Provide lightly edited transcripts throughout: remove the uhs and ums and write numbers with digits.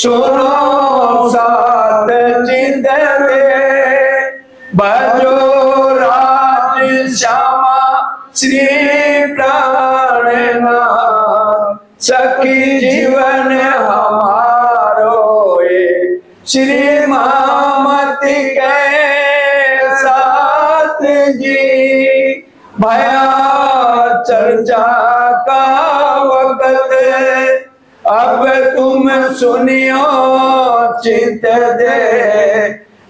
सुनो सात चित दे भजो राज श्यामा श्री प्राणनाथ सखी जीवन हमारो ये श्री मामती के साथ जी भया चर्चा का वक्त अब तुम सुनियो चित दे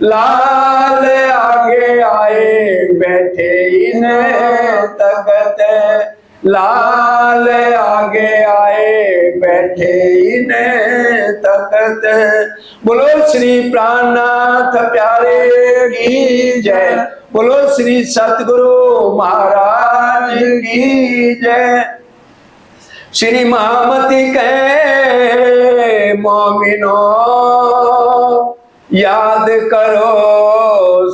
लाल आगे आए बैठे इन्हें तकत लाल आगे आए बैठे इन्हें तकत बोलो श्री प्राणनाथ प्यारे की जय बोलो श्री सतगुरु महाराज की जय श्री महामती के मोमिनो याद करो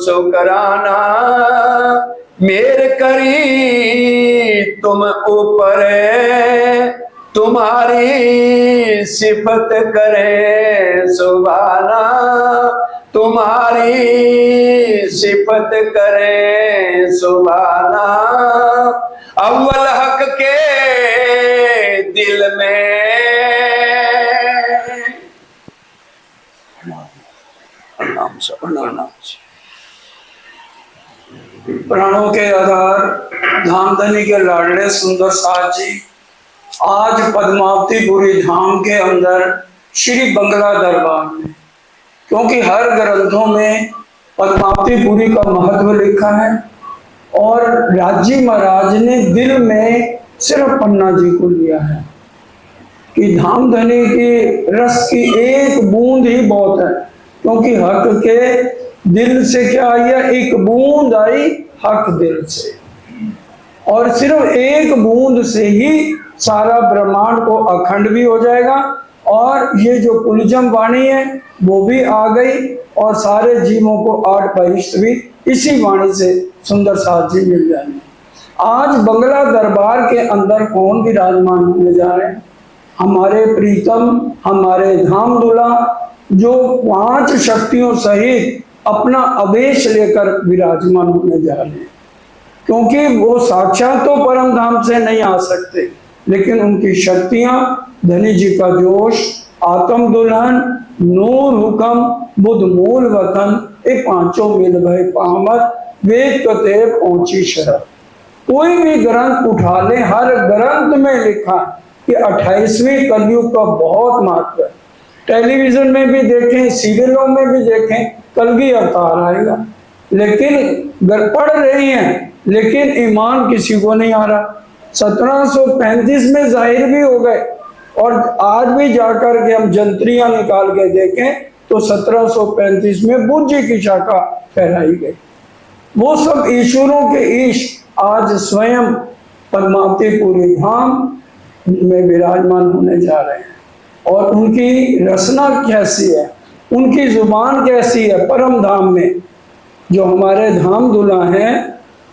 शुकराना मेर करी तुम ऊपर तुम्हारी सिफत करे सुभाना तुम्हारी सिफत करे सुभाना अव्वल हक के दिल में प्राणों के आधार धामधनी के लाडले सुंदर साथ जी आज पद्मावतीपुरी धाम के अंदर श्री बंगला दरबार में, क्योंकि हर ग्रंथों में पद्मावतीपुरी का महत्व लिखा है और राजी महाराज ने दिल में सिर्फ पन्ना जी को लिया है कि धामधनी की रस की एक बूंद ही बहुत है, क्योंकि हक के दिल से क्या आई है, एक बूंद आई हक दिल से, और सिर्फ एक बूंद से ही सारा ब्रह्मांड को अखंड भी हो जाएगा और ये जो कुलजम वाणी है वो भी आ गई और सारे जीवों को 8 परिष्ठ भी इसी वाणी से सुंदर साथ जी मिल जाएंगे। आज बंगला दरबार के अंदर कौन विराजमान होने जा रहे हैं? हमारे प्रीतम हमारे धाम दूल्हा जो 5 शक्तियों सहित अपना आवेश लेकर विराजमान होने जा रहे हैं, क्योंकि वो साक्षात तो परम धाम से नहीं आ सकते, लेकिन उनकी शक्तियां धनी जी का जोश, आत्म दुल्हन, नूर हुक्म, बुद्ध मूल वतन, ये 5 मिल भय पामत, वेद कते पहुंची शरण। कोई भी ग्रंथ उठा ले, हर ग्रंथ में लिखा कि 28वें कलयुग का बहुत महत्व है। टेलीविजन में भी देखें, सीरियलों में भी देखें, कलगी अवतार आएगा, लेकिन पढ़ रही हैं लेकिन ईमान किसी को नहीं आ रहा। 1735 में जाहिर भी हो गए और आज भी जाकर के हम जंत्रियां निकाल के देखें तो 1735 में बुद्ध जी की शाखा फहराई गई। वो सब ईश्वरों के ईश आज स्वयं पद्मावतीपुरी धाम में विराजमान होने जा रहे हैं और उनकी रचना कैसी है, उनकी जुबान कैसी है। परम धाम में जो हमारे धाम दूल्हा हैं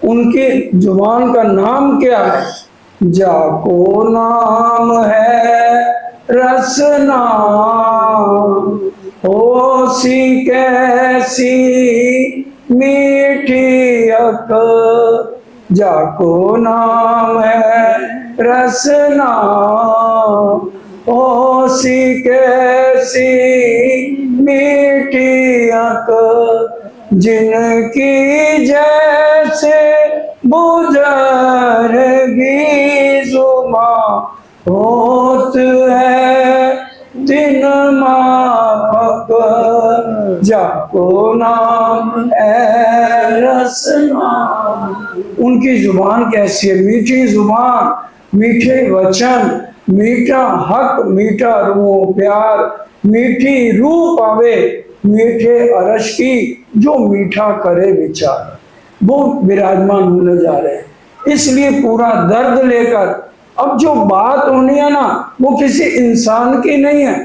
उनकी जुबान का नाम क्या है? जाको नाम है रसना होसी कैसी मीठी अक, जाको नाम है रसना होसी कैसी मीठी अक, जिनकी जैसे बुझरगी जुबां होत है दिन माफक, जाको नाम है रसना। उनकी जुबान कैसी है? मीठी जुबान, मीठे वचन, मीठा हक, मीठा रूह प्यार, मीठी रूह पावे, मीठे अरश की जो मीठा करे विचार, वो विराजमान होने जा रहे हैं। इसलिए पूरा दर्द लेकर अब जो बात होनी है ना, वो किसी इंसान की नहीं है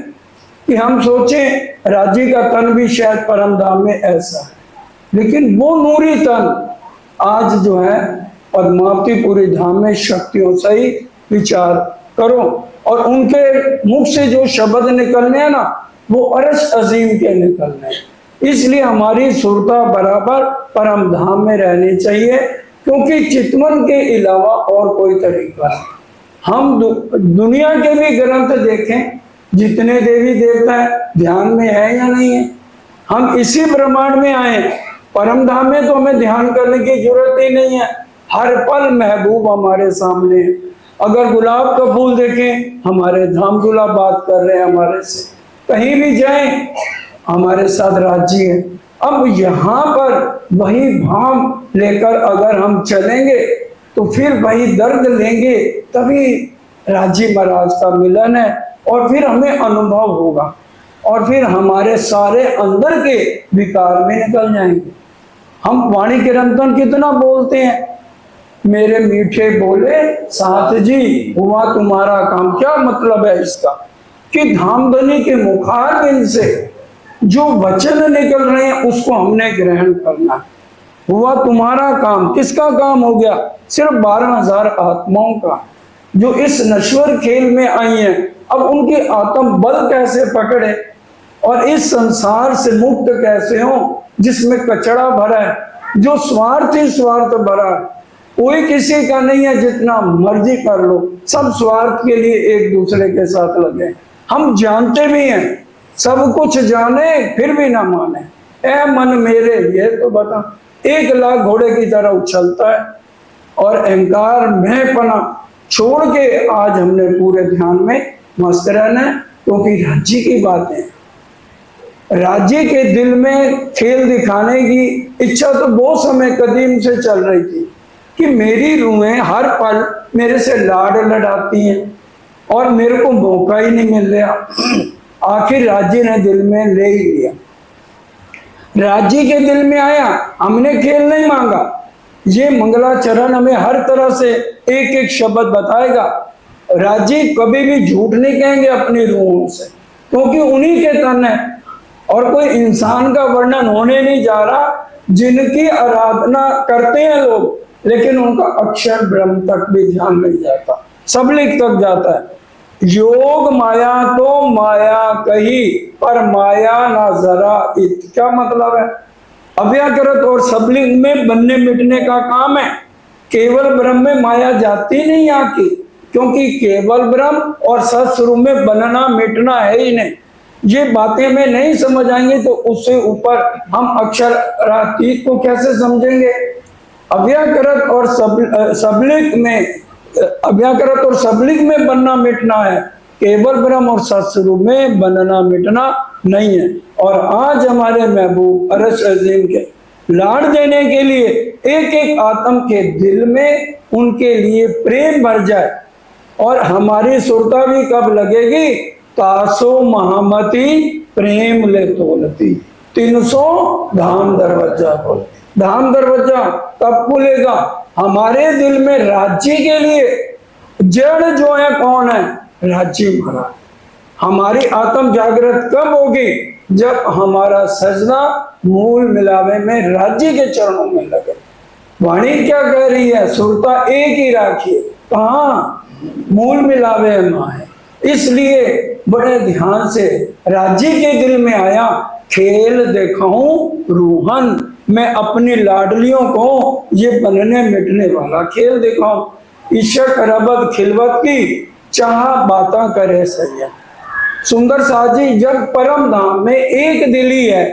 कि हम सोचें राजी का तन भी शायद परम धाम में ऐसा है, लेकिन वो नूरी तन आज जो है पद्मावतीपुरी धाम में शक्तियों से ही विचार करो और उनके मुख से जो शब्द निकलने हैं ना, वो अर्श अजीम के निकलने। इसलिए हमारी सुरता बराबर परम धाम में रहनी चाहिए, क्योंकि चितवन के अलावा और कोई तरीका नहीं। हम दुनिया के भी ग्रंथ देखें, जितने देवी देवता है ध्यान में है या नहीं है। हम इसी ब्रह्मांड में आए, परम धाम में तो हमें ध्यान करने की जरूरत ही नहीं है। हर पल महबूब हमारे सामने है। अगर गुलाब का फूल देखें, हमारे धाम गुलाब बात कर रहे हैं हमारे से। कहीं भी जाएं, हमारे साथ राज्य है। अब यहाँ पर वही भाव लेकर अगर हम चलेंगे तो फिर वही दर्द लेंगे, तभी राज्य महाराज का मिलन है और फिर हमें अनुभव होगा और फिर हमारे सारे अंदर के विकार में निकल जाएंगे। हम वाणी कीर्तन कितना बोलते हैं, मेरे मीठे बोले साथ जी हुआ तुम्हारा काम। क्या मतलब है इसका कि धामधनी के मुखारबिंद से जो वचन निकल रहे हैं उसको हमने ग्रहण करना है। हुआ तुम्हारा काम, किसका काम हो गया? सिर्फ 12,000 आत्माओं का, जो इस नश्वर खेल में आई हैं। अब उनकी आत्म बल कैसे पकड़े और इस संसार से मुक्त कैसे हो जिसमें कचड़ा भरा है, जो स्वार्थ ही स्वार्थ भरा है। कोई किसी का नहीं है, जितना मर्जी कर लो, सब स्वार्थ के लिए एक दूसरे के साथ लगे। हम जानते भी हैं, सब कुछ जाने फिर भी ना माने। ए मन मेरे, ये तो बता 1 लाख घोड़े की तरह उछलता है और अहंकार मैं पना छोड़ के आज हमने पूरे ध्यान में मस्त रहना है, क्योंकि राज्य की बात है। राज्य के दिल में खेल दिखाने की इच्छा तो बहुत समय कदीम से चल रही थी कि मेरी रूहें हर पल मेरे से लाड लड़ाती हैं और मेरे को मौका ही नहीं मिल रहा। आखिर राज्य ने दिल में ले ही लिया। राज्य के दिल में आया, हमने खेल नहीं मांगा। ये मंगलाचरण हमें हर तरह से एक एक शब्द बताएगा। राज्य कभी भी झूठ नहीं कहेंगे अपनी रूहों से, क्योंकि उन्हीं के तन है और कोई इंसान का वर्णन होने नहीं जा रहा जिनकी आराधना करते हैं लोग, लेकिन उनका अक्षर ब्रह्म तक भी ध्यान नहीं जाता, सबलिक तक जाता है। योग माया तो माया कही पर माया ना जरा इत। क्या मतलब है? अव्याकृत और सबलिंग में बनने मिटने का काम है। केवल ब्रह्म में माया जाती नहीं आती, क्योंकि केवल ब्रह्म और सत्स्वरूप में बनना मिटना है ही नहीं। ये बातें में नहीं समझ आएंगे तो उससे ऊपर हम अक्षरातीत को कैसे समझेंगे? अव्याकृत और सबलिक में, अव्याकृत और सबलिक में बनना मिटना है, केवल ब्रह्म और सत्स्वरूप में बनना मिटना नहीं है। और आज हमारे महबूब अर्श अजीम के लाड़ देने के लिए एक एक आत्म के दिल में उनके लिए प्रेम भर जाए। और हमारी सुरता भी कब लगेगी? तासो महामती प्रेम ले तोलती, 300 धाम दरवाजा खोल। धाम दरवाजा कब खुलेगा? हमारे दिल में राज्य के लिए जड़ जो है कौन है? राज्य महाराज। हमारी आत्म जागृत कब होगी? जब हमारा सजना मूल मिलावे में राज्य के चरणों में लगे। वाणी क्या कह रही है? सुरता एक ही राखिए। कहाँ? मूल मिलावे में है। इसलिए बड़े ध्यान से राज्य के दिल में आया, खेल दिखाऊं रूहन, मैं अपनी लाडलियों को ये बनने मिटने वाला खेल दिखाऊं। ईशक रबत खिलवत की चाह बाता करे सैया। सुंदर साथ जी, जब परम धाम में एक दिली है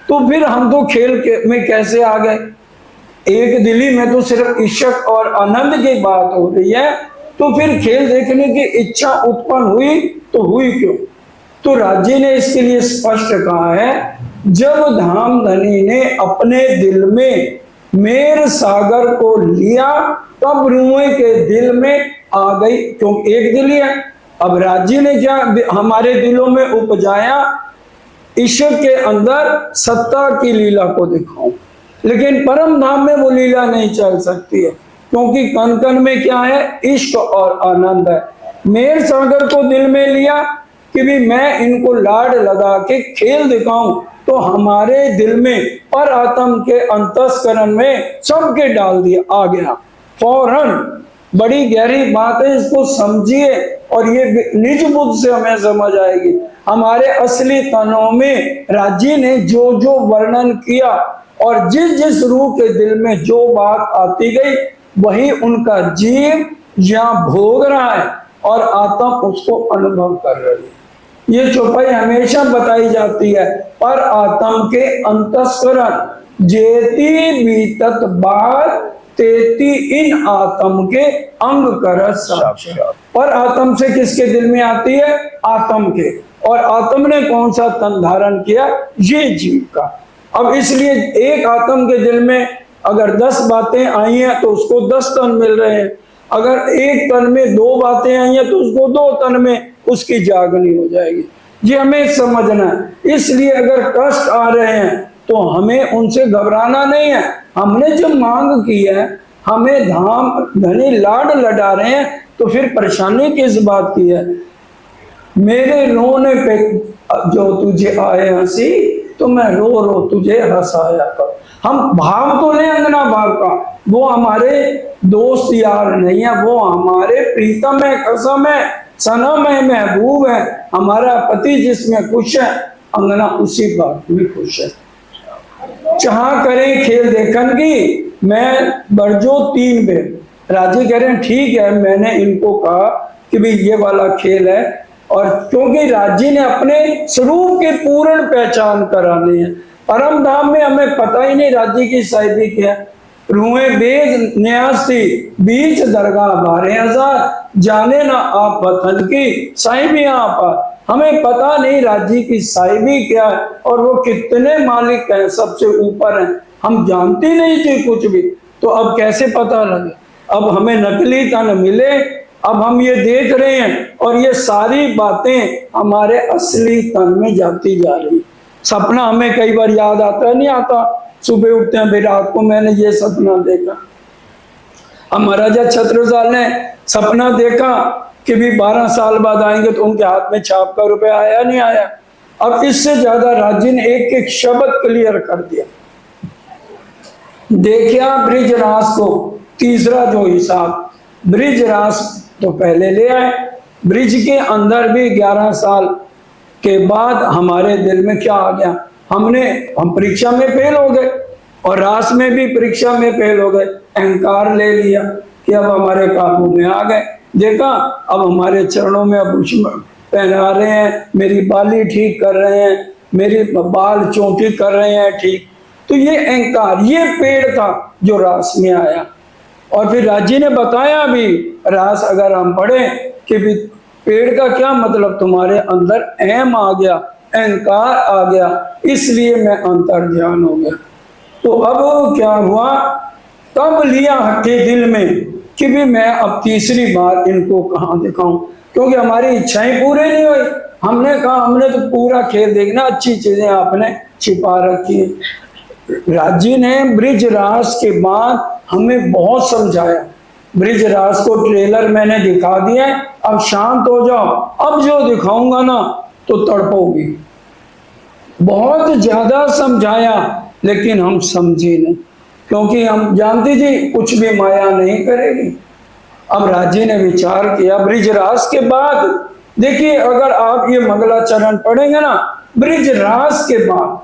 तो फिर हम तो खेल में कैसे आ गए? एक दिली में तो सिर्फ इश्क और आनंद की बात हो रही है, तो फिर खेल देखने की इच्छा उत्पन्न हुई तो हुई क्यों? तो राज्य ने इसके लिए स्पष्ट कहा है, जब धामधनी ने अपने दिल में मेर सागर को लिया तब रूए के दिल में आ गई, क्यों एक दिल है। अब राज्य ने क्या हमारे दिलों में उपजाया? ईश्वर के अंदर सत्ता की लीला को दिखाऊं, लेकिन परम धाम में वो लीला नहीं चल सकती है, क्योंकि कण कण में क्या है? इश्क और आनंद है। मेर सागर को दिल में लिया कि भी मैं इनको लाड लगा के खेल दिखाऊं, तो हमारे दिल में पर आत्म के अंतस्करण में सबके डाल दिया, आ गया फौरन। बड़ी गहरी बात है, इसको समझिए और ये निज बुद्ध से हमें समझ आएगी। हमारे असली तनों में राज्य ने जो जो वर्णन किया और जिस जिस रूह के दिल में जो बात आती गई वही उनका जीव यहाँ भोग रहा है और आत्मा उसको अनुभव कर रही है। ये चौपाई हमेशा बताई जाती है, पर आत्म के अंतस्करण जेती बीतत बात तेती इन आत्म के अंग करत साक्षात। पर आत्म से किसके दिल में आती है? आत्म के। और आत्म ने कौन सा तन धारण किया? ये जीव का। अब इसलिए एक आत्म के दिल में अगर 10 बातें आई हैं तो उसको 10 तन मिल रहे हैं। अगर एक तन में 2 बातें आई हैं तो उसको 2 तन में उसकी जागनी हो जाएगी। ये हमें समझना है। इसलिए अगर कष्ट आ रहे हैं तो हमें उनसे घबराना नहीं है। हमने जो मांग की है, हमें धाम धनी लाड लड़ा रहे हैं, तो फिर परेशानी किस बात की है? मेरे रोने पे जो तुझे आए हंसी, तो मैं रो रो तुझे हंसाया कर। हम भाव तो लें अंगना भाव का, वो हमारे दोस्त यार नहीं है, वो हमारे प्रीतम है, कसम है, सनम है, महबूब है। हमारा पति जिसमें खुश है, अंगना उसी बात में खुश है। चाह करें खेल देखन की, मैं बरजो 3 बेर। राजी कह रहे हैं ठीक है, मैंने इनको कहा कि भाई ये वाला खेल है, और क्योंकि राजी ने अपने स्वरूप की पूर्ण पहचान करानी है। परम धाम में हमें पता ही नहीं राजी की साहिबी क्या। रूहें बेज न्यास थी, बीच दरगाह 12,000, जाने ना आप वतन की साहिबी आप। हमें पता नहीं राजी की साहिबी क्या है और वो कितने मालिक हैं, सबसे ऊपर हैं। हम जानते नहीं थे कुछ भी, तो अब कैसे पता लगे? अब हमें नकली तन मिले, अब हम ये देख रहे हैं और ये सारी बातें हमारे असली तन में जाती जा रही। सपना हमें कई बार याद आता है, नहीं आता? सुबह उठते हैं, बेटा रात को मैंने ये सपना देखा। अब महाराजा छत्रसाल ने सपना देखा कि भी 12 साल बाद आएंगे, तो उनके हाथ में छाप का रुपया आया नहीं आया। अब इससे ज्यादा राज्य ने एक एक शब्द क्लियर कर दिया। देखिया ब्रिजराज को, तीसरा जो हिसाब, ब्रिजराज तो पहले ले आए, ब्रिज के अंदर भी 11 साल के बाद हमारे दिल में क्या आ गया? हम परीक्षा में फेल हो गए और रास में भी परीक्षा में फेल हो गए। अहंकार ले लिया कि अब हमारे काबू में आ गए। देखा, अब हमारे चरणों में अब पहना रहे हैं, मेरी बाली ठीक कर रहे हैं, मेरी बाल चोटी कर रहे हैं ठीक। तो ये अहंकार, ये पेड़ था जो रास में आया। और फिर राजी ने बताया भी, रास अगर हम पढ़े कि भी पेड़ का क्या मतलब, तुम्हारे अंदर अहम आ गया, अहंकार आ गया, इसलिए मैं अंतर ध्यान हो गया। तो अब क्या हुआ? तब लिया हट्टे दिल में कि भी मैं अब तीसरी बार इनको कहाँ दिखाऊं, क्योंकि हमारी इच्छाएं पूरी नहीं हुई। हमने कहा हमने तो पूरा खेल देखना, अच्छी चीजें आपने छिपा रखी है। राजी ने ब्रिजराज के बाद हमें बहुत समझाया। ब्रिजराज को ट्रेलर मैंने दिखा दिया, अब शांत हो जाओ, अब जो दिखाऊंगा ना तो तड़पोगी। बहुत ज्यादा समझाया, लेकिन हम समझे नहीं, क्योंकि हम जानते थे कुछ भी माया नहीं करेगी। अब राजी ने विचार किया ब्रिजराज के बाद। देखिए, अगर आप ये मंगलाचरण पढ़ेंगे ना ब्रिजराज के बाद,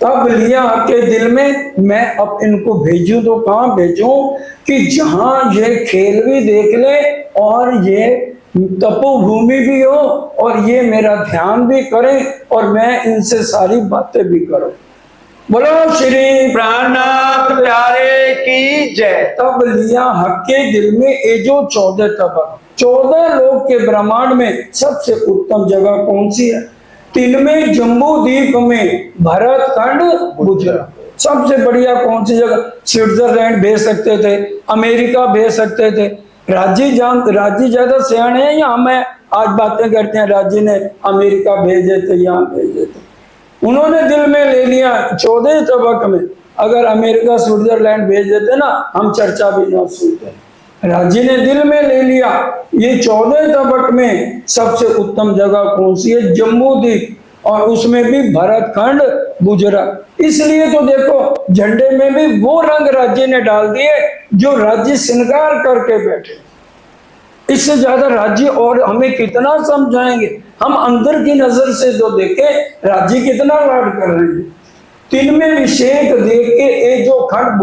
तब लिया आपके दिल में मैं अब इनको भेजूं तो कहां भेजूं कि जहां ये खेल भी देख ले और ये तपोभूमि भी हो और ये मेरा ध्यान भी करें और मैं इनसे सारी बातें भी करूं। बोलो श्री प्राणनाथ प्यारे की जय। तब लिया हक के दिल में ये जो 14 तबक, 14 लोक के ब्रह्मांड में सबसे उत्तम जगह कौन सी है? तिनमें जम्बू द्वीप में भरत खंड गुजरात। सबसे बढ़िया कौन सी जगह? स्विट्जरलैंड भेज सकते थे, अमेरिका भेज सकते थे। राजी ज्यादा सियाने हैं या हमें आज बातें करते हैं राजी ने अमेरिका भेज देते, यहाँ भेज देते। उन्होंने दिल में ले लिया 14 तबक में, अगर अमेरिका स्विट्जरलैंड भेज देते ना, हम चर्चा भी ना सुनते। राजी ने दिल में ले लिया ये 14 तबक में सबसे उत्तम जगह कौन सी है? जम्बू द्वीप, और उसमें भी भरत खंड गुजरा। इसलिए तो देखो झंडे में भी वो रंग राज्य ने डाल दिए जो राज्य श्रृंगार करके बैठे। इससे ज्यादा राज्य और हमें कितना समझाएंगे? हम अंदर की नजर से तो देखें राज्य कितना लाड कर रहे हैं। तिनमें अभिषेक देख के ये जो खंड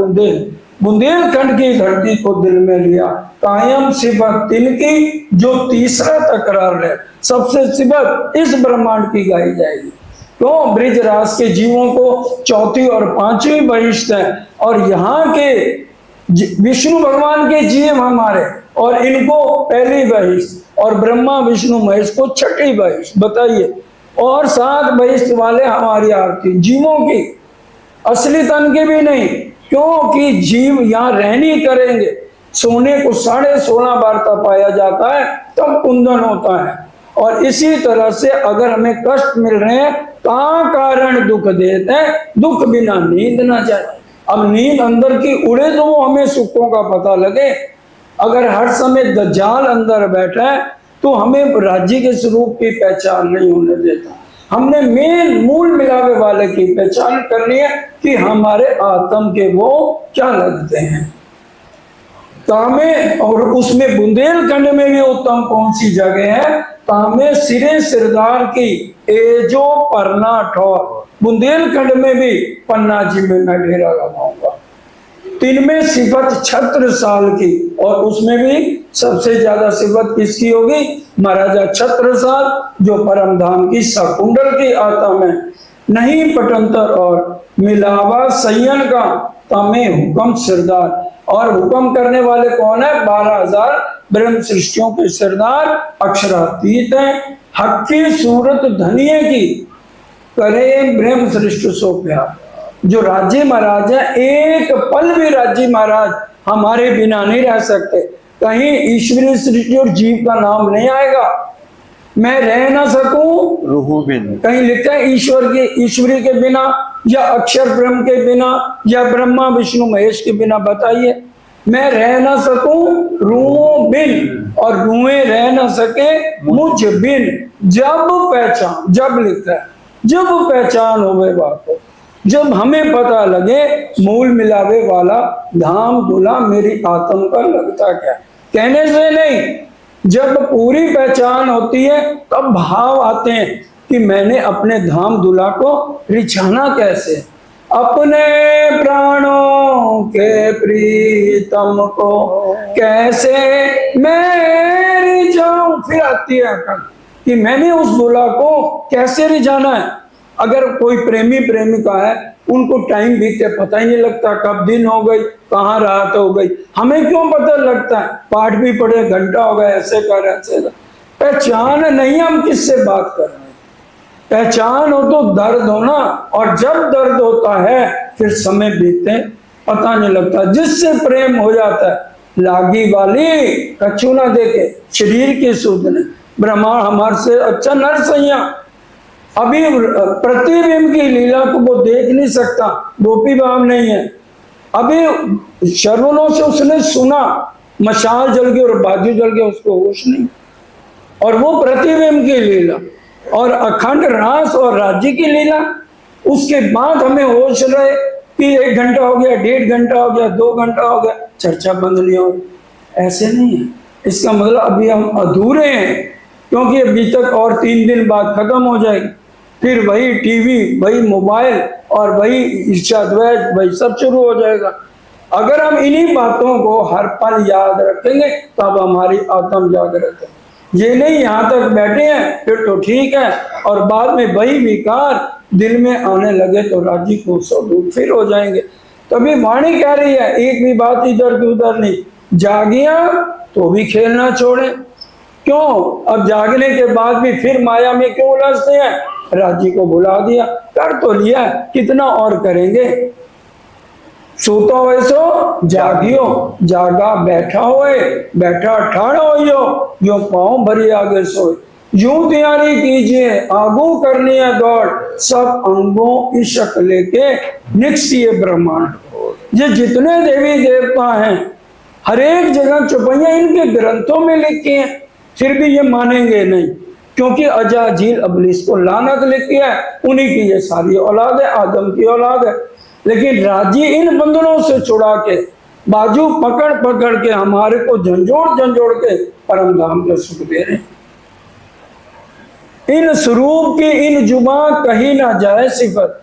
बुंदेलखंड की धरती को दिल में लिया, कायम सिफत तिनकी जो तीसरा तकरार है, सबसे सिफत इस ब्रह्मांड की गाई जाएगी। तो ब्रिजराज के जीवों को चौथी और पांचवी बहिष्ठ है, और यहाँ के विष्णु भगवान के जीव हमारे, और इनको पहली बहिष्ठ, और ब्रह्मा विष्णु महेश को छठी बहिष्ठ। बताइए, और 7 बहिष्ठ वाले हमारी आरती जीवों की, असली तन के भी नहीं, क्योंकि जीव यहाँ रह नहीं करेंगे। सोने को 16.5 बार तपाया जाता है तब कुंदन होता है। और इसी तरह से अगर हमें कष्ट मिल रहे हैं, कहाँ कारण दुख देते हैं, दुख बिना नींद ना जाए। अब नींद अंदर की उड़े तो वो हमें सुखों का पता लगे। अगर हर समय दज्जाल अंदर बैठा है तो हमें राज्य के स्वरूप की पहचान नहीं होने देता। हमने मूल मिलावे वाले की पहचान करनी है कि हमारे आत्म के वो क्या लगते हैं। तामे, और उसमें बुंदेलखंड में भी उत्तम कौन सी जगह है? तामे सिरे सिरदार की एजो परना ठौर। बुंदेलखंड में भी पन्ना जी में मैं डेरा लगाऊंगा। 3 में सिफत छत्र साल की, और उसमें भी सबसे ज्यादा सिफत किसकी होगी? महाराजा छत्रसाल, जो परम धाम की सकुंडल की आत्म है। नहीं पटंतर और मिलावा सैयन का तमे हुक्म सिरदार। और हुक्म करने वाले कौन है? 12,000 ब्रह्म सृष्टियों के सरदार अक्षरातीत है। हक की सूरत धनिये की करे ब्रह्म सृष्टि सो प्यार। जो राज्य महाराज है, एक पल भी राज्य महाराज हमारे बिना नहीं रह सकते। कहीं ईश्वरीय सृष्टि और जीव का नाम नहीं आएगा। मैं रह ना सकूं रूह बिन, कहीं लिखता है ईश्वरी के बिना, या अक्षर ब्रह्म के बिना, या ब्रह्मा विष्णु महेश के बिना। बताइए, मैं रह ना सकूं रूह बिन, और रूहें रह ना सके मुझ बिन। जब पहचान, जब लिखता है जब पहचान होवे बात हो, जब हमें पता लगे मूल मिलावे वाला धाम धुला मेरी आत्म का लगता क्या, कहने से नहीं, जब पूरी पहचान होती है तब भाव आते हैं कि मैंने अपने धाम धुला को रिझाना कैसे। अपने प्राणों के प्रीतम को कैसे मैं रिझाऊं। फिर आती है अकल कि मैंने उस धुला को कैसे रिझाना है। अगर कोई प्रेमी प्रेमिका है, उनको टाइम बीते पता ही नहीं लगता, कब दिन हो गई, कहाँ रात हो गई। हमें क्यों पता लगता है? पाठ भी पढ़े, घंटा हो गया, ऐसे कर ऐसे कर। पहचान नहीं, हम किससे बात कर रहे हैं। पहचान हो तो दर्द हो ना, और जब दर्द होता है फिर समय बीते पता नहीं लगता। जिससे प्रेम हो जाता है, लागी वाली कछु ना देखे शरीर की सुध ने। ब्रह्मांड हमारे से अच्छा नरसैया। अभी प्रतिबिंब की लीला को वो देख नहीं सकता, गोपी भाव नहीं है। अभी श्रवणों से उसने सुना, मशाल जल गई और बाजू जल गया, उसको होश नहीं। और वो प्रतिबिंब की लीला और अखंड रास और राज्य की लीला, उसके बाद हमें होश रहे कि 1 घंटा हो गया, 1.5 घंटा हो गया, 2 घंटा हो गया, चर्चा बंद नहीं हो। ऐसे नहीं है। इसका मतलब अभी हम अधूरे हैं, क्योंकि अभी तक और 3 दिन बाद खत्म हो जाएगी। फिर वही टीवी, वही मोबाइल और वही ईर्ष्या द्वेष, वही सब शुरू हो जाएगा। अगर हम इन्हीं बातों को हर पल याद रखेंगे तब हमारी आत्म जागृत है। ये नहीं यहाँ तक बैठे हैं फिर तो ठीक है, और बाद में वही विकार दिल में आने लगे तो राज्य को स्वरूप फिर हो जाएंगे। तभी वाणी कह रही है, एक भी बात इधर की उधर नहीं, जागिया तो भी खेलना छोड़े। क्यों? अब जागने के बाद भी फिर माया में क्यों उलझते हैं? राज्य को भुला दिया, कर तो लिया, कितना और करेंगे। सोतो वैसो जागियो, जागा बैठा होए, बैठा ठाड़ा होइयो, यो पाँव भरी आगे सोए। यूं तैयारी कीजिए, आगू करनी है दौड़, सब अंगों इशक लेके निकसिए ब्रह्मांड। ये जितने देवी देवता हैं, हर एक जगह चौपाइयां इनके ग्रंथों में लिखी हैं, फिर भी ये मानेंगे नहीं। क्योंकि अजाजील अबलीस को लानत लिखी है, उन्हीं की ये सारी औलाद है, आदम की औलाद है। लेकिन राजी इन बंधनों से छुड़ा के, बाजू पकड़ पकड़ के हमारे को झंझोड़ झंझोड़ के परम धाम के सुख दे रहे हैं। इन स्वरूप की इन जुबा कही ना जाए सिफत,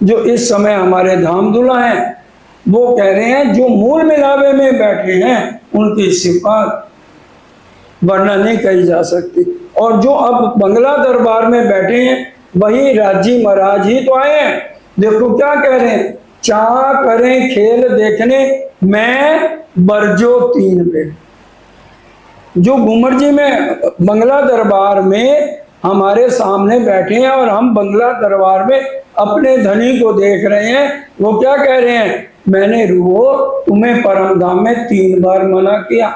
जो इस समय हमारे धाम दुला हैं वो कह रहे हैं, जो मूल मिलावे में बैठे हैं उनकी सिफत वर्णन नहीं कही जा सकती। और जो अब बंगला दरबार में बैठे हैं वही राजी महाराज ही तो आए हैं। देखो क्या कह रहे हैं, चाह करें खेल देखने मैं बरजो तीन पे। जो घूमर जी में बंगला दरबार में हमारे सामने बैठे हैं और हम बंगला दरबार में अपने धनी को देख रहे हैं, वो क्या कह रहे हैं, मैंने रूहो तुम्हें परम धाम में 3 बार मना किया,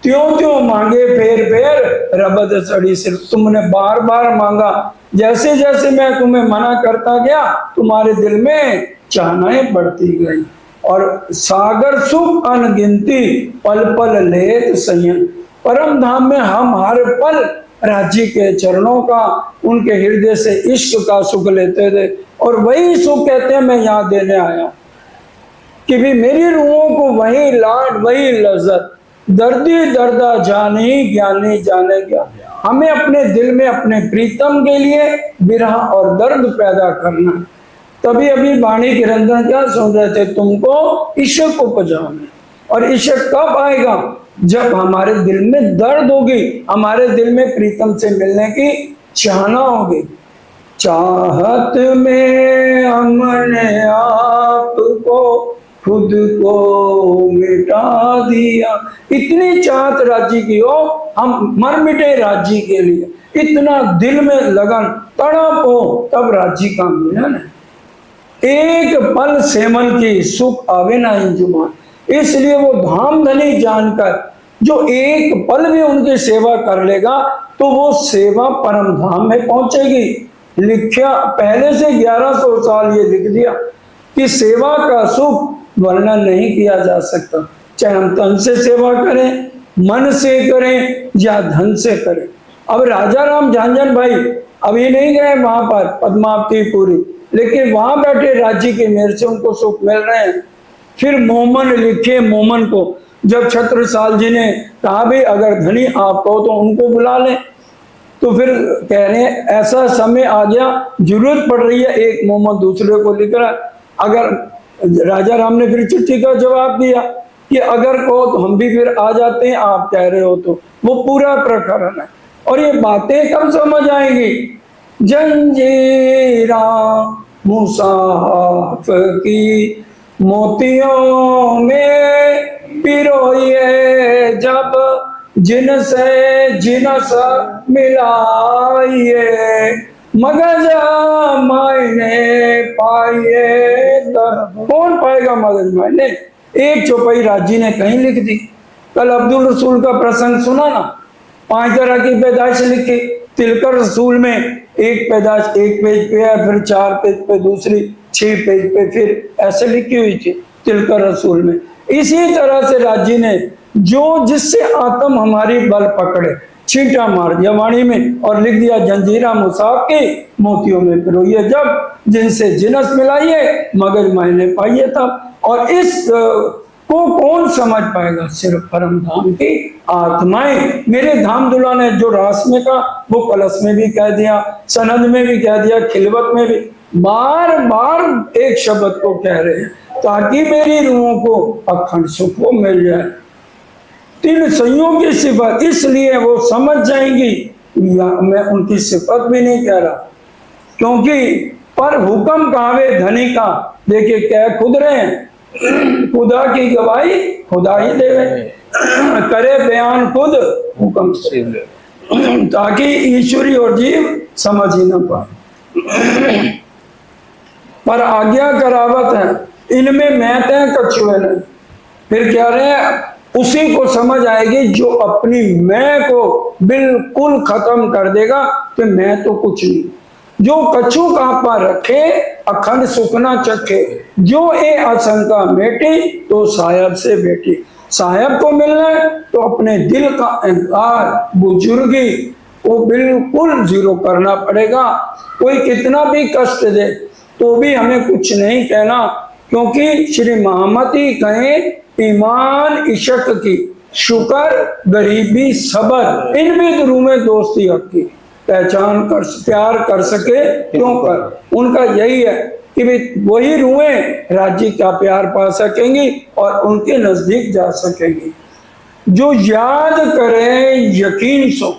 त्यों त्यों मांगे फेर फेर रबद सड़ी सिर। तुमने बार बार मांगा, जैसे जैसे मैं तुम्हें मना करता गया तुम्हारे दिल में चाहनाएं बढ़ती गई। और सागर सुख अनगिनती पल पल लेत संयम। परम धाम में हम हर पल राज्य के चरणों का, उनके हृदय से इश्क का सुख लेते थे। और वही सुख कहते हैं मैं यहाँ देने आया कि भी मेरी रूहों को वही लाड वही लज्जत, दर्दी दर्दा जाने ज्ञानी जाने क्या। हमें अपने दिल में अपने प्रीतम के लिए विरह और दर्द पैदा करना। तभी अभी वाणी के रंजन क्या सुन रहे थे, तुमको इश्क को पजाना। और इश्क कब आएगा, जब हमारे दिल में दर्द होगी, हमारे दिल में प्रीतम से मिलने की चाहना होगी। चाहत में हमने आपको खुद को मिटा दिया। इतनी चाहत राजी की हो, हम मर मिटे राजी के लिए। इतना दिल में लगन तड़प हो तब राजी का मिलन है। एक पल सेवन की सुख आवे ना इन जुबान। इसलिए वो धाम धनी जानकर जो एक पल भी उनकी सेवा कर लेगा तो वो सेवा परम धाम में पहुंचेगी। लिखा पहले से 1100 साल ये लिख दिया कि सेवा का सुख वर्णन नहीं किया जा सकता। चाहे हम तन से सेवा करें, मन से करें या धन से करें। अब राजा राम झांझन भाई अभी नहीं गए वहां पर पद्मावती पूरी, लेकिन वहां बैठे राज्य के मेहर से उनको सुख मिल रहे हैं। फिर मोमन लिखे, मोमन को जब छत्रसाल जी ने कहा भी अगर धनी आप कहो तो उनको बुला लें, तो फिर कह रहे हैं ऐसा समय आ गया, जरूरत पड़ रही है, एक मोमन दूसरे को लिख रहा है। अगर राजा राम ने फिर चिट्ठी का जवाब दिया कि अगर कहो तो हम भी फिर आ जाते हैं, आप कह रहे हो तो। वो पूरा प्रकरण है। और ये बातें कब समझ आएंगी, जंजीरा मुसाफ की मोतियों में पिरोइए, जब जिनसे जिनस मिलाइए, मगज मायने पाइए। कौन पाएगा मगज मायने। एक चौपाई राजी ने कहीं लिख दी। कल अब्दुल रसूल का प्रसंग सुना ना, 5 तरह की पैदाइश लिखी। तिलकर रसूल में एक पैदाइश 1 पेज पे है, फिर 4 पेज पे दूसरी, 6 पेज पे फिर ऐसे लिखी हुई थी तिलकर रसूल में। इसी तरह से राजी ने जो जिससे आत्म हमारी बल पकड़े छींटा मार दिया वाणी में और लिख दिया जंजीरा मुसाफ के मोतियों में पिरोइए, जब जिनसे जिनस मिलाइए, मगज मायने पाइए तब। और इस को कौन समझ पाएगा, सिर्फ परम धाम की आत्माएं। मेरे धाम दुल्हा ने जो रास में कहा वो कलश में भी कह दिया, सनद में भी कह दिया, खिलवत में भी बार बार एक शब्द को कह रहे हैं ताकि मेरी रूहों को अखंड सुख को मिल जाए। 3 सइयों की सिफत, इसलिए वो समझ जाएंगी। मैं उनकी सिफत भी नहीं कह रहा, क्योंकि पर हुक्म कहावे धनी का, देखिए क्या खुद रहे हैं, खुदा की गवाही खुदा ही देवे, करे बयान खुद हुक्म से, ताकि ईश्वरी और जीव समझ ही ना पाए। पर आज्ञा करावत है इनमें मैं तय कछुए नहीं। फिर क्या रहे हैं, उसी को समझ आएगी जो अपनी मैं को बिल्कुल खत्म कर देगा कि मैं तो कुछ नहीं। जो कछु कापा रखे अखंड सुखना चखे, जो ए आशंका मेटी तो साहब से बेटी। साहब को मिलना है तो अपने दिल का अहंकार, बुजुर्गी, वो बिल्कुल जीरो करना पड़ेगा। कोई कितना भी कष्ट दे तो भी हमें कुछ नहीं कहना, क्योंकि श्री मोहम्मद ही कहें ईमान इशक की, शुक्र गरीबी सबर, इन भी गुरु में दोस्ती हक की, पहचान कर प्यार कर सके क्यों कर। उनका यही है कि भाई वही रूहें राज्य का प्यार पा सकेंगी और उनके नजदीक जा सकेंगी। जो याद करे यकीन सो,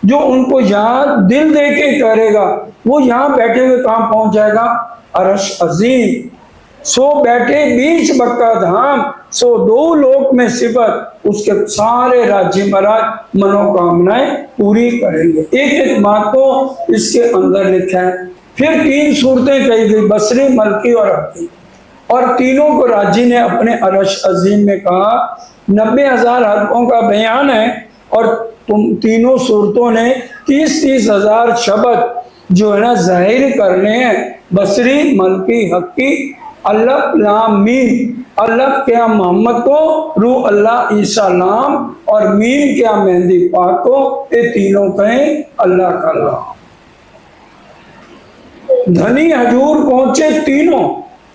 जो उनको याद दिल दे के करेगा वो यहाँ बैठे हुए कहाँ पहुंच जाएगा, अरश अजीम। सो बैठे बीच बक्का धाम, सो दो लोक में सिफत, उसके सारे राज्य महाराज मनोकामनाएं पूरी करेंगे। एक एक बात को इसके अंदर लिखा है। फिर 3 सूरतें कही गई, बसरी, मलकी और हकी, और तीनों को राजी ने अपने अरश अजीम में कहा। 90,000 हरफों का बयान है और तुम तीनों सूरतों ने 30,000 शब्द जो है ना जाहिर करने हैं। बसरी, मलकी, हकी, अल्लाह लाम मीम, अल्लाह क्या मोहम्मद को, रू अल्लाह ईसा नाम, और मीम क्या मेहंदी पाक को, ये तीनों कहें अल्लाह का नाम। धनी हजूर पहुंचे तीनों,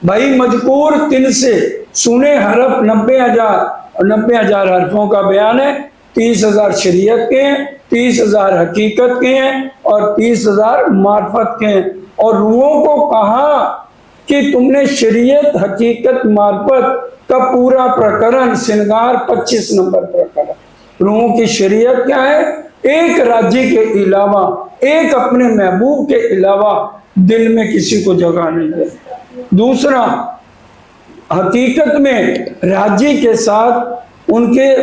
भाई मजकूर तिन से सुने हरफ 90,000, और 90,000 हरफों का बयान है। 30,000 शरीयत के हैं, 30,000 हकीकत के हैं और 30,000 मार्फत के हैं। और रूहों को कहा कि तुमने शरीयत, हकीकत, मार्फत का पूरा प्रकरण श्रृंगार 25 नंबर प्रकरण। रूहों की शरीयत क्या है, एक राज्य के अलावा, एक अपने महबूब के अलावा दिल में किसी को जगह नहीं दे। दूसरा, हकीकत में राज्य के साथ उनके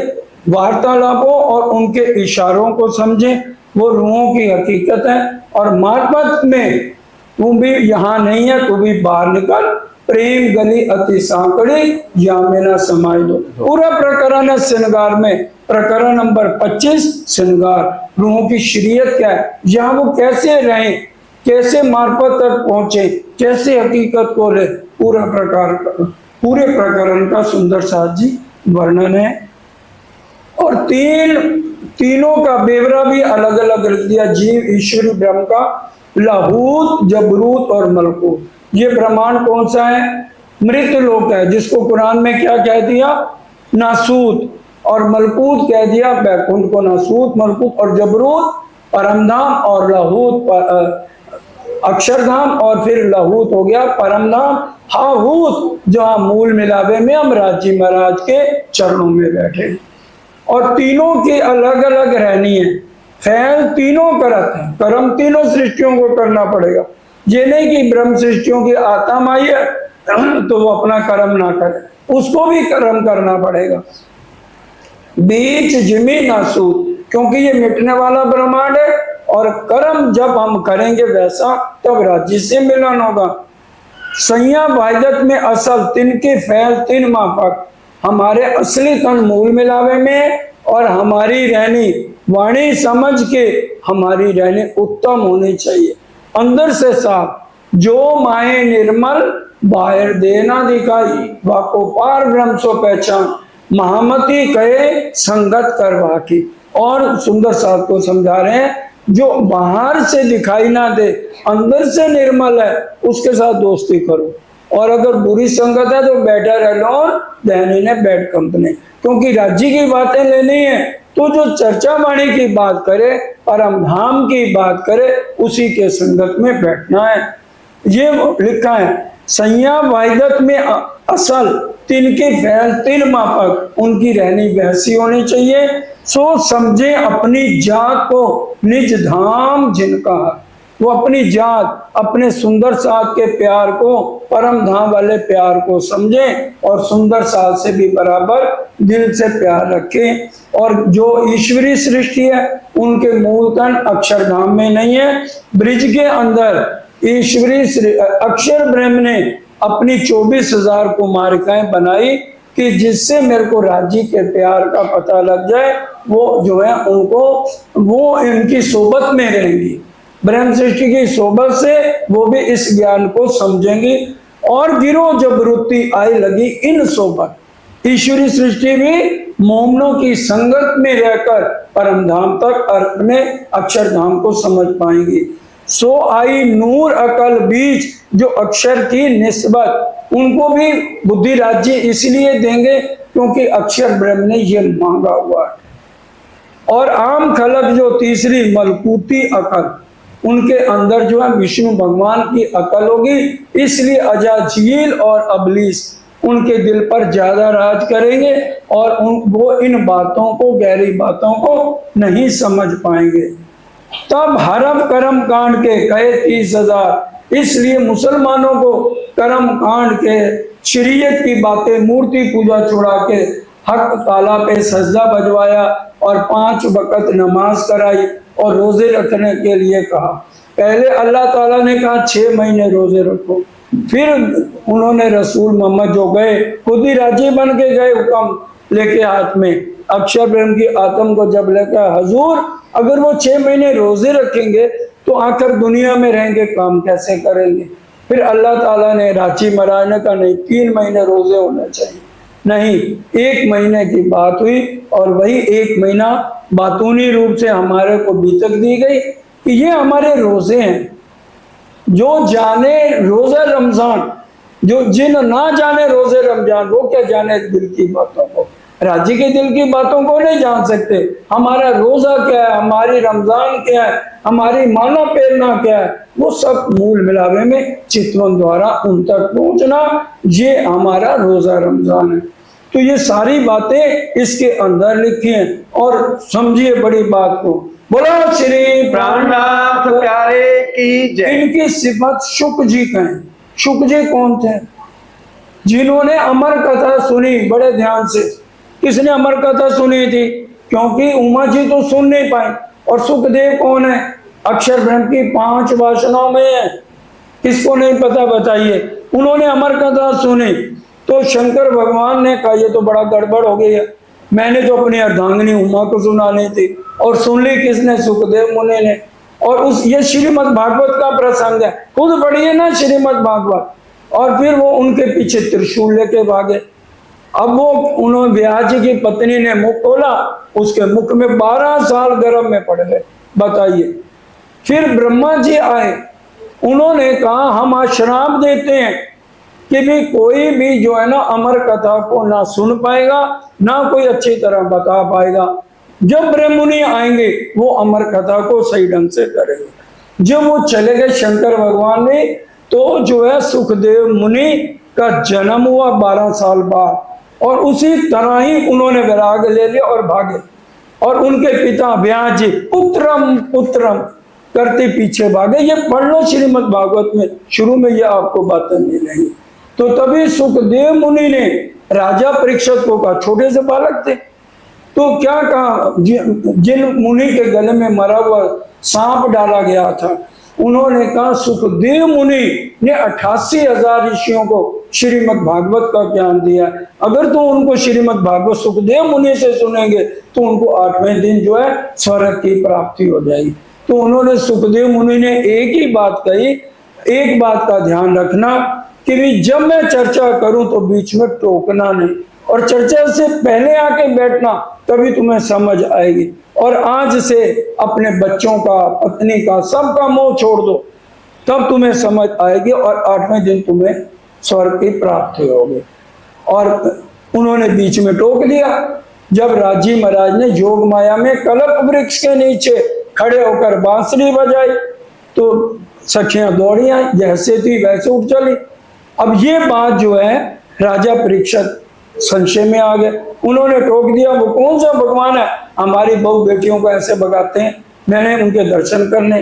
वार्तालापों और उनके इशारों को समझें, वो रूहों की हकीकत है। और मार्फत में तू भी यहाँ नहीं है, तू भी बाहर निकल, प्रेम गली अति सांकड़ी या में ना समाई दो। पूरा प्रकरण है श्रृंगार में, प्रकरण नंबर 25 श्रृंगार। रूहों की शरीयत क्या है, यहाँ वो कैसे रहें, कैसे मार्फत तक पहुंचे, कैसे हकीकत को ले, पूरे प्रकरण का सुंदर साथ जी वर्णन है। और तीनों का बेवरा भी अलग अलग लिख दिया। जीव, ईश्वरी, ब्रह्म का लाहूत, जबरूत और मलकूत। ये ब्रह्मांड कौन सा है, मृत लोक है, जिसको कुरान में क्या कह दिया, नासूत, और मलकूत कह दिया बैकुंठ को, नासूत, मलकूत। और जबरूत परमधाम, और लाहूत अक्षरधाम, और फिर लाहूत हो गया परमधाम। हाहूत जहाँ मूल मिलावे में हम राजी महाराज के चरणों में बैठे। और तीनों की अलग अलग रहनी है, फैल तीनों करत है, कर्म तीनों सृष्टियों को करना पड़ेगा। ये नहीं कि ब्रह्म सृष्टियों की आत्मा आई है तो वो अपना कर्म ना करे, उसको भी कर्म करना पड़ेगा। बीच जिमी नासूत, क्योंकि ये मिटने वाला ब्रह्मांड है, और कर्म जब हम करेंगे वैसा तब राज्य से मिलन होगा। सैया वाहिदत में असल, तिनके फैल तीन माफक, हमारे असली तन मूल मिलावे में, और हमारी रहनी वाणी समझ के हमारी रहनी उत्तम होनी चाहिए, अंदर से साफ। जो माए निर्मल बाहर देना दिखाई, वाको पार ब्रह्म सो पहचान, महामती कहे संगत करवा की। और सुंदर साथ को समझा रहे हैं, जो बाहर से दिखाई ना दे, अंदर से निर्मल है, उसके साथ दोस्ती करो। और अगर बुरी संगत है तो better alone than in a bad company, क्योंकि राज्य की बातें लेनी है तो जो चर्चा वाणी की बात करे, परम धाम की बात करे, उसी के संगत में बैठना है। ये लिखा है, सैया वाहिदत में असल, तिनके फैल तिन मापक, उनकी रहनी वैसी होनी चाहिए। सो समझे अपनी जात को निज धाम जिनका, वो अपनी जात, अपने सुंदर साथ के प्यार को, परम धाम वाले प्यार को समझे, और सुंदर साथ से भी बराबर दिल से प्यार रखें। और जो ईश्वरी सृष्टि है उनके मूल तन अक्षरधाम में नहीं है, ब्रिज के अंदर ईश्वरी अक्षर ब्रह्म ने अपनी 24,000 कुमारिकाएं बनाई कि जिससे मेरे को राज्य के प्यार का पता लग जाए, वो जो है उनको, वो इनकी सोबत में रहेंगी, ब्रह्म सृष्टि की सोबत से वो भी इस ज्ञान को समझेंगी। और गिरो जब वृत्ति आई लगी इन सोबत, ईश्वरी सृष्टि भी मोमनों की संगत में रहकर परम धाम तक अपने अक्षरधाम को समझ पाएंगी। सो आई नूर अकल बीज, जो अक्षर की निस्बत, उनको भी बुद्धि राज्य इसलिए देंगे क्योंकि अक्षर ब्रह्म ने ये मांगा हुआ है। और आम खलक जो तीसरी मलकूती अकल, उनके अंदर जो है विष्णु भगवान की अकल होगी, इसलिए अजाजील और अबलीस उनके दिल पर ज्यादा राज करेंगे और वो इन बातों को, गहरी बातों को नहीं समझ पाएंगे। तब हरम कर्म कांड के कहे 30,000, इसलिए मुसलमानों को कर्म कांड के शरीयत की बातें, मूर्ति पूजा छुड़ा के हक ताला पे सजदा बजवाया और 5 वक्त नमाज कराई और रोजे रखने के लिए कहा। पहले अल्लाह ताला ने कहा 6 महीने रोजे रखो, फिर उन्होंने रसूल मोहम्मद जो गए, खुद ही राजी बन के गए, हुक्म लेके हाथ में अक्षर ब्रह्म की आत्म को जब लेकर, हजूर अगर वो 6 महीने रोजे रखेंगे तो आखिर दुनिया में रहेंगे, काम कैसे करेंगे? फिर अल्लाह ताला ने रांची महाराज ने कहा नहीं, 3 महीने रोजे होने चाहिए। नहीं, 1 महीने की बात हुई और वही 1 महीना बातूनी रूप से हमारे को बीतक दी गई कि ये हमारे रोजे हैं। जो जाने रोजा रमजान, जो जिन ना जाने रोजे रमजान, वो क्या जाने दिल की बातों को? राज्य के दिल की बातों को नहीं जान सकते। हमारा रोजा क्या है, हमारी रमजान क्या है, हमारी माना प्रेरणा क्या है, वो सब मूल मिलावे में चितवन द्वारा उन तक पहुंचना, ये हमारा रोजा रमजान है। तो ये सारी बातें इसके अंदर लिखी हैं। और समझिए बड़ी बात को, बोलो श्री प्राणनाथ प्यारे की जय। इनकी सिफत शुक जी कहें। शुक जी कौन थे? जिन्होंने अमर कथा सुनी बड़े ध्यान से। किसने अमर कथा सुनी थी? क्योंकि उमा जी तो सुन नहीं पाए। और सुखदेव कौन है? अक्षर ब्रह्म की 5 वासनाओं में है। किसको नहीं पता बताइए? उन्होंने अमर कथा सुनी तो शंकर भगवान ने कहा ये तो बड़ा गड़बड़ हो गई है, मैंने तो अपनी अर्धांगिनी उमा को सुनानी थी। और सुन ली किसने? सुखदेव मुनि ने। और उस ये श्रीमद् भागवत का प्रसंग है, खुद पढ़िए ना श्रीमद् भागवत। और फिर वो उनके पीछे त्रिशूल लेके भागे। अब वो उन्होंने व्यास जी की पत्नी ने मुख खोला, उसके मुख में 12 साल गर्भ में पड़ गए। बताइए। फिर ब्रह्मा जी आए, उन्होंने कहा हम आज श्राप देते हैं कि भी कोई भी जो है ना अमर कथा को ना सुन पाएगा, ना कोई अच्छी तरह बता पाएगा। जब ब्रह्ममुनि आएंगे वो अमर कथा को सही ढंग से करेंगे। जब वो चले गए शंकर भगवान ने, तो जो है सुखदेव मुनि का जन्म हुआ 12 साल बाद, और उसी तरह ही उन्होंने विराग ले लिया और भागे। और उनके पिता व्यास जी पुत्रम पुत्रम करते पीछे भागे। ये पढ़ लो श्रीमद् भागवत में, शुरू में ये आपको बातें मिलेंगी। तो तभी सुखदेव मुनि ने राजा परीक्षित को कहा, छोटे से बालक थे, तो क्या कहा? जिन मुनि के गले में मरा हुआ सांप डाला गया था, उन्होंने कहा सुखदेव मुनि ने 88,000 ऋषियों को श्रीमद् भागवत का ज्ञान दिया। अगर तो उनको श्रीमद् भागवत सुखदेव मुनि से सुनेंगे तो उनको 8वें दिन जो है स्वर्ग की प्राप्ति हो जाएगी। तो उन्होंने सुखदेव मुनि ने एक ही बात कही, एक बात का ध्यान रखना कि भी जब मैं चर्चा करूं तो बीच में टोकना नहीं, और चर्चा से पहले आके बैठना, तभी तुम्हें समझ आएगी। और आज से अपने बच्चों का, पत्नी का, सबका मोह छोड़ दो, तब तुम्हें समझ आएगी और 8वें दिन तुम्हें स्वर्ग की प्राप्ति होगी। और उन्होंने बीच में टोक दिया। जब राजी महाराज ने योग माया में कल्प वृक्ष के नीचे खड़े होकर बांसुरी बजाई तो सखियां दौड़ी आई, जैसे थी वैसे उठ चली। अब ये बात जो है राजा परीक्षित संशय में आ गए। उन्होंने टोक दिया, वो कौन सा भगवान है हमारी बहू बेटियों को ऐसे भगाते हैं, मैंने उनके दर्शन करने।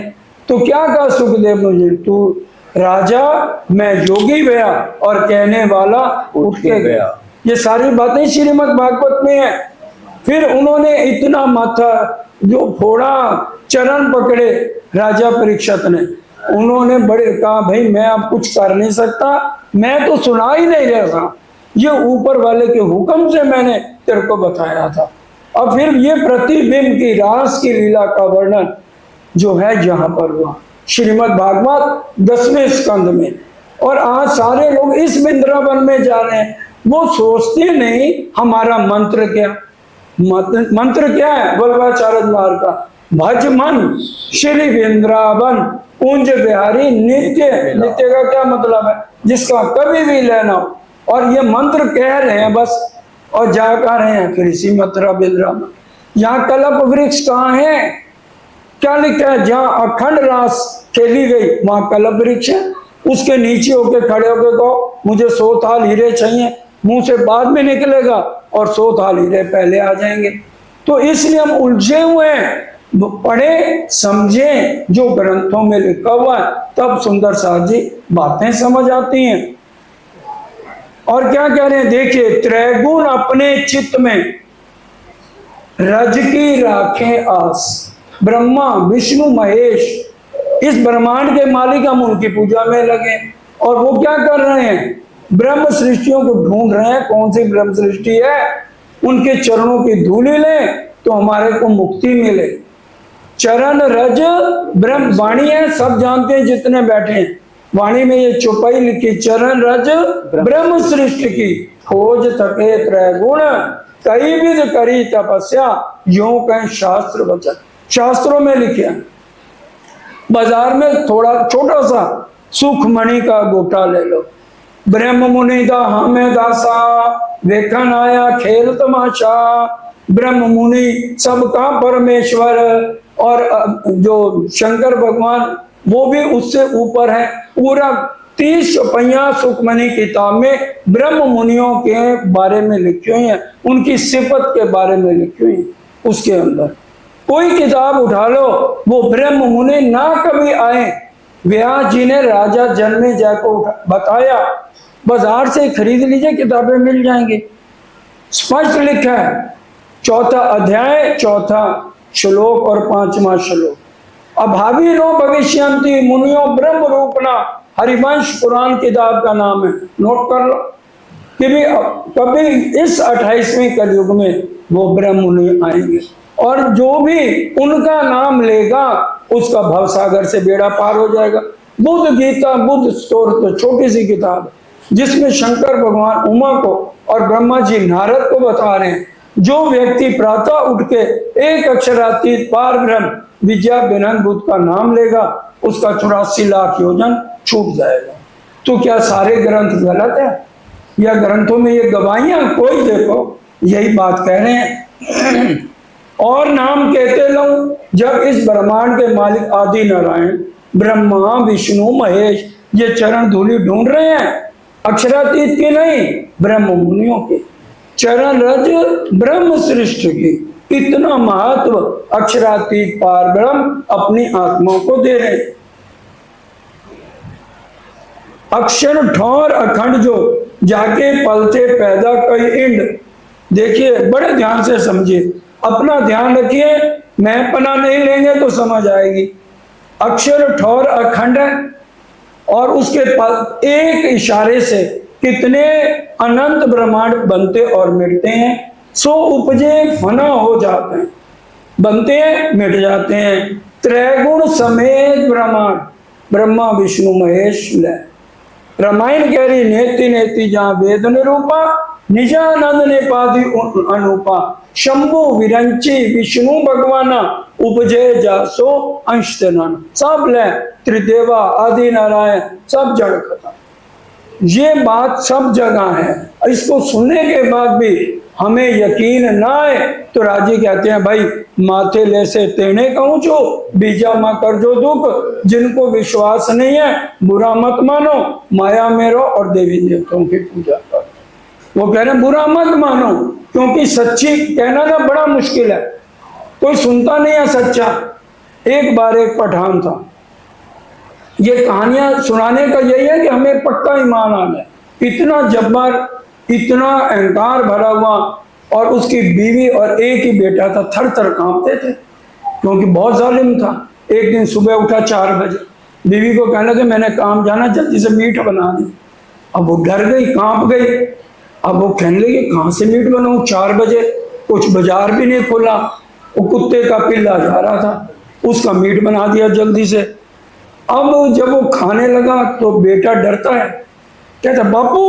तो क्या कहा सुखदेव मुझे, तू राजा मैं योगी गया और कहने वाला उठ के गया। ये सारी बातें श्रीमद् भागवत में है। फिर उन्होंने इतना माथा जो फोड़ा, चरण पकड़े राजा परीक्षित ने। उन्होंने बड़े कहा भाई मैं अब कुछ कर नहीं सकता, मैं तो सुना ही नहीं रहा, ये ऊपर वाले के हुक्म से मैंने तेरे को बताया था। और फिर ये प्रतिबिंब की रास की लीला का वर्णन जो है यहाँ पर हुआ श्रीमद् भागवत 10वें स्कंद में। और आज सारे लोग इस वृंदावन में जा रहे हैं, वो सोचते नहीं हमारा मंत्र क्या। मंत्र क्या है वल्लभाचार्य द्वार का, भज मन श्री वृंदावन कुंज बिहारी नित्य। नित्य का क्या मतलब है, जिसका कभी भी लेना हो। और ये मंत्र कह रहे हैं बस, और जा कर रहे हैं फिर इसी मथुरा वृंदावन। यहाँ कल्प वृक्ष कहाँ है, क्या लिखा है, जहाँ अखंड रास खेली गई वहां कल्प वृक्ष है। उसके नीचे होके खड़े होके कहो मुझे 100 थाल हीरे चाहिए, मुंह से बाद में निकलेगा और 100 थाल हीरे पहले आ जाएंगे। तो इसलिए हम उलझे हुए हैं, पढ़े समझे जो ग्रंथों में लिखा हुआ है, तब सुंदर साथ जी बातें समझ आती हैं। और क्या कह रहे हैं देखिए, त्रैगुण अपने चित्त में रज की राखे आस, ब्रह्मा विष्णु महेश इस ब्रह्मांड के मालिक, हम उनकी पूजा में लगे। और वो क्या कर रहे हैं, ब्रह्म सृष्टियों को ढूंढ रहे हैं, कौन सी ब्रह्म सृष्टि है, उनके चरणों की धूली लें तो हमारे को मुक्ति मिले। चरण रज ब्रह्म वाणी है, सब जानते हैं जितने बैठे हैं, वाणी में ये चौपाई लिखी, चरण रज ब्रह्म सृष्टि की खोज थके त्रैगुण, कई विध करी तपस्या यो कहीं शास्त्र वचन। शास्त्रों में लिखे, बाजार में थोड़ा छोटा सा सुखमणि का गोटा ले लो, ब्रह्म मुनि दा हमें दासा वेखन आया खेल तमाशा। ब्रह्म मुनि सबका परमेश्वर, और जो शंकर भगवान वो भी उससे ऊपर है। पूरा 30 पहिया सुखमणि किताब में ब्रह्म मुनियों के बारे में लिखी हुई है, उनकी सिफत के बारे में लिखी हुई है। उसके अंदर कोई किताब उठा लो, वो ब्रह्म मुनि ना कभी आए। व्यास जी ने राजा जन्मेजय को बताया, बाजार से खरीद लीजिए, किताबें मिल जाएंगी। स्पष्ट लिखा है, 4था अध्याय 4था श्लोक और 5वां श्लोक, अभावी नो भविष्यंति मुनियो ब्रह्म रूपना। हरिवंश पुराण किताब का नाम है, नोट कर लो कि भी कभी इस 28वें कलयुग में वो ब्रह्म मुनि आएंगे, और जो भी उनका नाम लेगा उसका भवसागर से बेड़ा पार हो जाएगा। बुद्ध गीता बुद्ध स्तोत्र छोटी सी किताब जिसमें शंकर भगवान उमा को और ब्रह्मा जी नारद को बता रहे हैं, जो व्यक्ति प्रातः उठ के एक अक्षरातीत पार ब्रह्म विद्या विनंद बुद्ध का नाम लेगा, उसका 84 लाख योजन छूट जाएगा। तो क्या सारे ग्रंथ गलत है, या ग्रंथों में ये गवाहियां, कोई देखो यही बात कह रहे हैं। और नाम कहते लो, जब इस ब्रह्मांड के मालिक आदि नारायण ब्रह्मा विष्णु महेश ये चरण धूलि ढूंढ रहे हैं, अक्षरातीत की नहीं, ब्रह्म मुनियों के चरण रज ब्रह्म सृष्टि की। इतना महत्व अक्षरातीत पार ब्रह्म अपनी आत्मा को दे रहे। अक्षर ठौर अखंड जो जाके पलते पैदा कई इंड। देखिए बड़े ध्यान से समझिए, अपना ध्यान रखिए, मैं पना नहीं लेंगे तो समझ आएगी। अक्षर ठौर अखंड है, और उसके पास एक इशारे से कितने अनंत ब्रह्मांड बनते और मिटते हैं। सो उपजे फना हो जाते हैं, बनते हैं मिट जाते हैं। त्रैगुण समेत ब्रह्मांड ब्रह्मा विष्णु महेश लय। रामायण कह रही नेति नेति जहाँ वेद निरूपा, निजानंद ने पादी अनुपा। शंभु विरंची विष्णु भगवाना, उपजे जासो अंश तेनान। सब लय त्रिदेवा आदि नारायण, सब जड़ खत्म। ये बात सब जगह है। इसको सुनने के बाद भी हमें यकीन ना आए तो राजी कहते हैं, भाई माथे ले से तेने कहूँ जो बीजा मा कर जो दुख। जिनको विश्वास नहीं है बुरा मत मानो, माया में रहो और देवी देवताओं की पूजा करो। वो कह रहे हैं बुरा मत मानो, क्योंकि सच्ची कहना ना बड़ा मुश्किल है, कोई सुनता नहीं है सच्चा। एक बार एक पठान था, ये कहानियां सुनाने का यही है कि हमें पक्का ईमान आ जाए। इतना जब्बार, इतना अहंकार भरा हुआ, और उसकी बीवी और एक ही बेटा था, थर थर कांपते थे क्योंकि बहुत जालिम था। एक दिन सुबह उठा 4 बजे, बीवी को कहने लगे मैंने काम जाना, जल्दी से मीट बना दी। अब वो डर गई, कांप गई। अब वो कहने लगे कहाँ से मीट बनाऊं, 4 बजे, कुछ बाजार भी नहीं खुला। वो कुत्ते का पिल्ला जा रहा था, उसका मीट बना दिया जल्दी से। अब जब वो खाने लगा तो बेटा डरता है, कहता बापू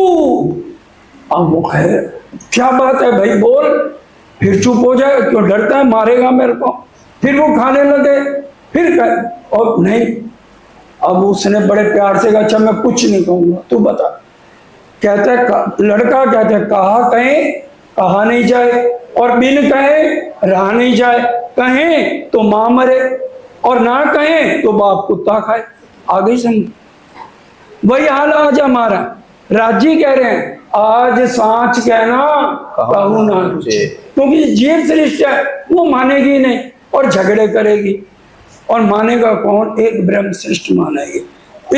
अब वो कहे क्या बात है भाई बोल, फिर चुप हो जाए, क्यों डरता है मारेगा मेरे को। फिर वो खाने लगे, फिर कहे और नहीं। अब उसने बड़े प्यार से कहा अच्छा मैं कुछ नहीं कहूंगा, तू बता। कहता है लड़का कहता है कहा कहें कहा नहीं जाए, और बिन कहे रहा नहीं जाए, कहें तो मां मरे और ना कहें तो बाप कुत्ता खाए। आ गई समझ? वही हाल आज हमारा। राजी कह रहे हैं आज सांच कहना कहू ना रुचे, क्योंकि जीव सृष्टि है, वो मानेगी नहीं और झगड़े करेगी, और मानेगा कौन? एक ब्रह्म सृष्टि मानेगी।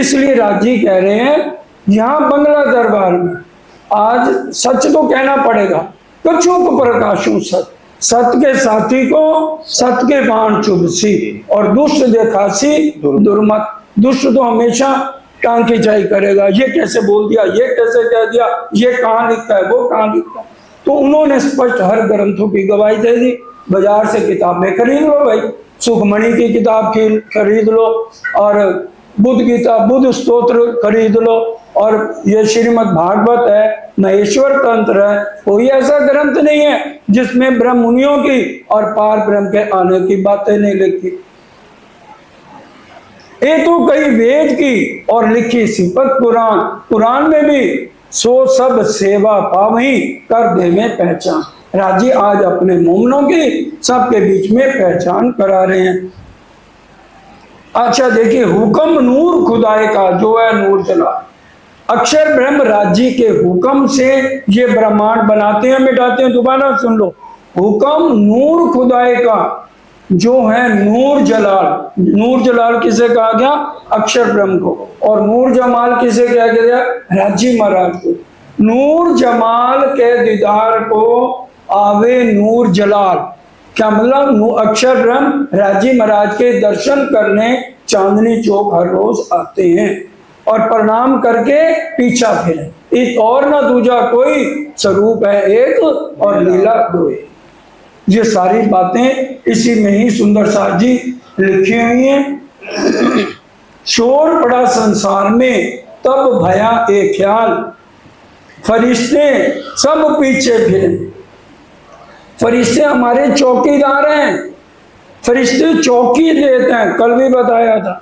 इसलिए राजी कह रहे हैं यहाँ बंगला दरबार में आज सच तो कहना पड़ेगा, कछुक प्रकाशों सत, सत के साथी को सत के बाण चुभसी, और दुष्ट देखासी दुर्मत। दुष्ट तो हमेशा टांग खिंचाई करेगा, ये कैसे बोल दिया, ये कैसे कह दिया, ये कहाँ लिखता है, वो कहाँ लिखता है। तो उन्होंने स्पष्ट हर ग्रंथों की गवाही दे दी। बाजार से किताबें खरीद लो भाई, सुखमणि की किताब खरीद लो, और बुद्ध गीता बुद्ध स्तोत्र खरीद लो, और ये श्रीमद् भागवत है, महेश्वर तंत्र है। कोई ऐसा ग्रंथ नहीं है जिसमें ब्रह्म मुनियों की और पार ब्रह्म के आने की बातें नहीं लिखी। ये तो कई वेद की और लिखी सिफत पुराण, पुराण में भी सो सब सेवा पावही कर दे में पहचान। राजी आज अपने मोमनों की सबके बीच में पहचान करा रहे हैं। अच्छा देखिए, हुक्म नूर खुदाए का, जो है नूर जला, अक्षर ब्रह्म राज्य के हुक्म से ये ब्रह्मांड बनाते हैं मिटाते हैं। दोबारा सुन लो, हुक्म नूर खुदाए का, जो है नूर जलाल। नूर जलाल किसे कहा गया? अक्षर ब्रह्म को। और नूर जमाल किसे कहा गया? राजी महाराज को। नूर जमाल के दीदार को आवे नूर जलाल, क्या मतलब? अक्षर ब्रह्म राजी महाराज के दर्शन करने चांदनी चौक हर रोज आते हैं और प्रणाम करके पीछा फिरे। एक और ना दूजा कोई, स्वरूप है एक और लीला दो। ये सारी बातें इसी में ही सुंदर साथ जी लिखी हुई हैं। शोर पड़ा संसार में तब भया एक ख्याल, फरिश्ते सब पीछे फिरे। फरिश्ते हमारे चौकीदार हैं, फरिश्ते चौकी देते हैं। कल भी बताया था,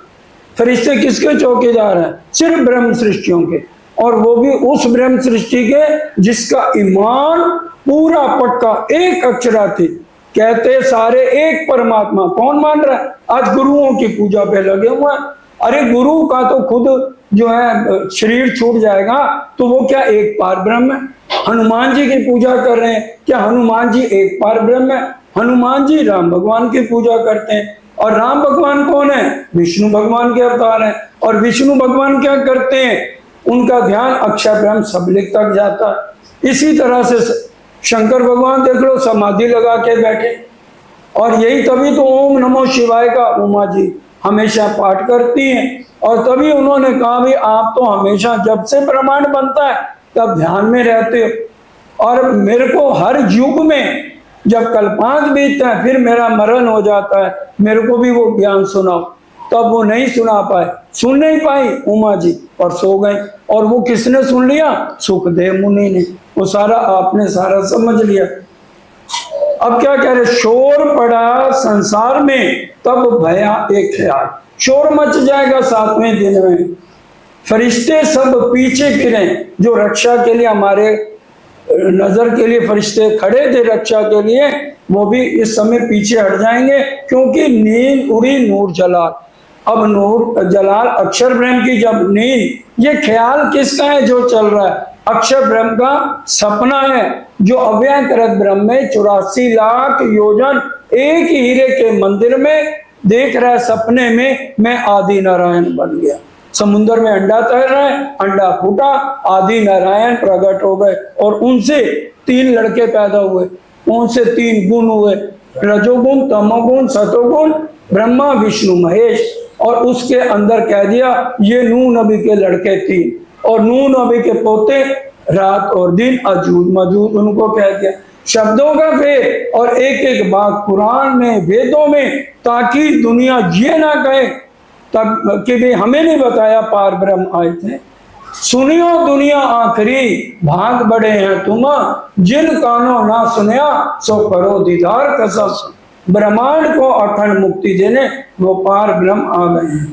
फरिश्ते किसके चौकीदार हैं? सिर्फ ब्रह्म सृष्टियों के, और वो भी उस ब्रह्म सृष्टि के जिसका ईमान पूरा पक्का एक अक्षराती, कहते सारे एक परमात्मा। कौन मान रहा है? आज गुरुओं की पूजा पे लगे हुए हैं। अरे गुरु का तो खुद जो है शरीर छूट जाएगा, तो वो क्या एक पार ब्रह्म है? हनुमान जी की पूजा कर रहे हैं, क्या हनुमान जी एक पार ब्रह्म है? हनुमान जी राम भगवान की पूजा करते हैं, और राम भगवान कौन है? विष्णु भगवान के अवतार हैं। और विष्णु भगवान क्या करते हैं? उनका ध्यान अक्षर ब्रह्म सबलिक तक जाता है। इसी तरह से शंकर भगवान देख लो, समाधि लगा के बैठे, और यही तभी तो ओम नमो शिवाय का उमा जी हमेशा पाठ करती हैं। और तभी उन्होंने कहा भी आप तो हमेशा जब से प्रमाण बनता है तब ध्यान में रहते हो, और मेरे को हर युग में जब कल्पांत बीतता है फिर मेरा मरण हो जाता है, मेरे को भी वो ज्ञान सुनाओ। तब वो नहीं सुना पाए, सुन नहीं पाई उमा जी, और सो गए। और वो किसने सुन लिया? सुखदेव मुनि ने। वो सारा आपने सारा समझ लिया। अब क्या कह रहे? शोर पड़ा संसार में तब भया एक ख्याल, शोर मच जाएगा 7वें दिन में। फरिश्ते सब पीछे फिरे, जो रक्षा के लिए हमारे नजर के लिए फरिश्ते खड़े थे रक्षा के लिए, वो भी इस समय पीछे हट जाएंगे, क्योंकि नींद उड़ी नूर जलाल। अब नूर जलाल अक्षर ब्रह्म की जब नींद, ये ख्याल किसका है जो चल रहा है? अक्षर ब्रह्म का सपना है, जो अव्यंतरत ब्रह्म में 84 लाख योजन एक ही हीरे के मंदिर में देख रहा है। सपने में मैं आदि नारायण बन गया। समुद्र में अंडा तैर रहा है, अंडा फूटा, आदि नारायण प्रकट हो गए, और उनसे 3 लड़के पैदा हुए। उनसे 3 गुण हुए, रजोगुण, तमोगुण, सतोगुण, ब्रह्मा विष्णु महेश। और उसके अंदर कह दिया ये नूह नबी के लड़के 3, और नूह नबी के पोते रात और दिन अजूद मजूद, उनको कह दिया। शब्दों का फेर और एक एक बात कुरान में वेदों में, ताकि दुनिया ये ना कहे तब कि भी हमें नहीं बताया पार ब्रह्म आए थे। सुनियो दुनिया आखिरी, भाग बड़े हैं तुम, जिन कानों ना सुनया सो करो दीदार कसम। ब्रह्मांड को अखंड मुक्ति देने वो पार ब्रह्म आ गए हैं।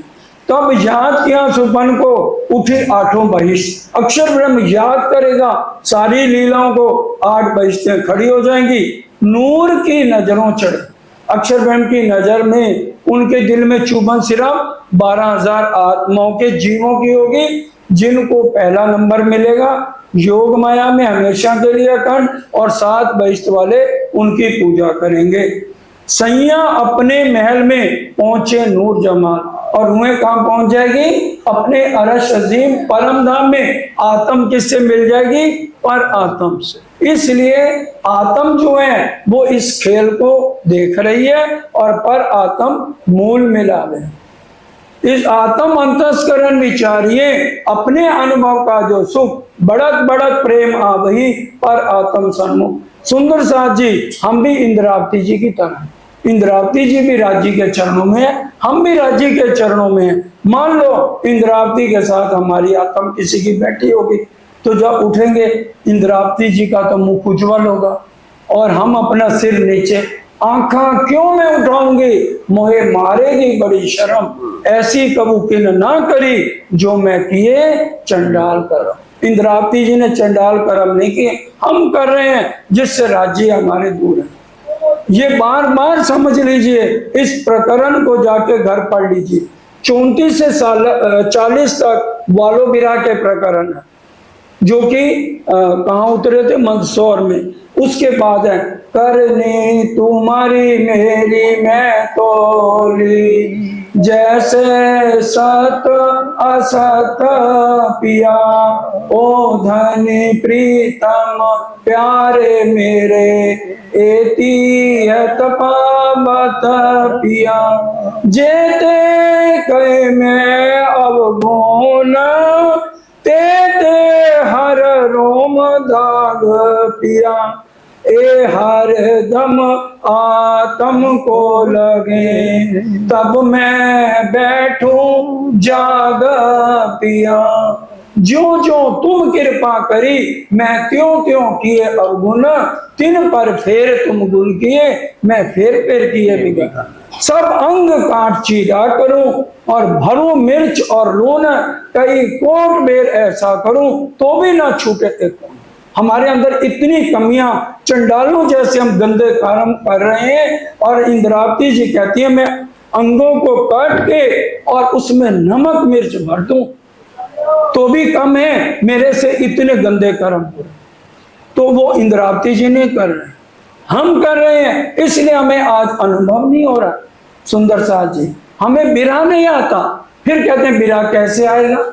तब याद किया सुपन को, उठी आठों बहिष्ठ। अक्षर ब्रह्म याद करेगा सारी लीलाओं को, 8 बहिष्ठें खड़ी हो जाएंगी, नूर की नजरों चढ़े। अक्षर ब्रह्म की नजर में उनके दिल में चुभन सिर्फ 12,000 आत्माओं के जीवों की होगी, जिनको पहला नंबर मिलेगा। योग माया में हमेशा के लिए अखंड, और 7 बहिष्ठ वाले उनकी पूजा करेंगे। सैया अपने महल में पहुंचे नूर जमाल, और रूहें कहां पहुंच जाएगी? अपने अरश अजीम परम धाम में। आत्म किससे मिल जाएगी? पर आत्म से। इसलिए आत्म जो है वो इस खेल को देख रही है, और पर आत्म मूल मिला है। इस आत्म अंतस्करण विचारिए, अपने अनुभव का जो सुख, बढ़त बढ़त प्रेम आ वही पर आत्म सन्मुख। सुंदर साथ जी, हम भी इंद्रावती जी की तरह, इंद्रावती जी भी राज्य के चरणों में है, हम भी राज्य के चरणों में हैं। मान लो इंद्रावती के साथ हमारी आत्मा किसी की बैठी होगी, तो जब उठेंगे इंद्रावती जी का तो मुख उज्जवल होगा, और हम अपना सिर नीचे, आंखा क्यों मैं उठाऊंगी, मोहे मारेगी बड़ी शर्म, ऐसी कबू किन ना करी, जो मैं किए चंडाल करम। इंद्रावती जी ने चंडाल कर्म नहीं किए, हम कर रहे हैं, जिससे राज्य हमारे दूर है। ये बार बार समझ लीजिए, इस प्रकरण को जाके घर पढ़ लीजिए। 34 से 40 तक वालो बिरा के प्रकरण है, जो कि कहाँ उतरे थे? मंदसौर में। उसके बाद है करनी तुम्हारी मेरी मैं तोली, जैसे सत असत पिया, ओ धनी प्रीतम प्यारे मेरे, एती है तपावत पिया, जेते कहे मैं अवगुण, ते हर रोम दाग पिया, ए हर दम आत्म को लगे, तब मैं बैठूं जाग पिया, जो जो तुम कृपा करी, मैं त्यों त्यों किए अवगुण, तिन पर फेर तुम गुण किए, मैं फेर फेर किए बिगड़, सब अंग काट चीरा करूं, और भरूं मिर्च और लून, कई कोट बेर ऐसा करूं, तो भी ना छूटे एक। हमारे अंदर इतनी कमियां, चंडालों जैसे हम गंदे कर्म कर रहे हैं, और इंद्रावती जी कहती है मैं अंगों को काट के और उसमें नमक मिर्च भर दूं, तो भी कम है मेरे से इतने गंदे कर्म हो। तो वो इंद्रावती जी नहीं कर रहे, हम कर रहे हैं, इसलिए हमें आज अनुभव नहीं हो रहा। सुंदर साथ जी, हमें बिरहा नहीं आता, फिर कहते हैं बिरहा कैसे आएगा?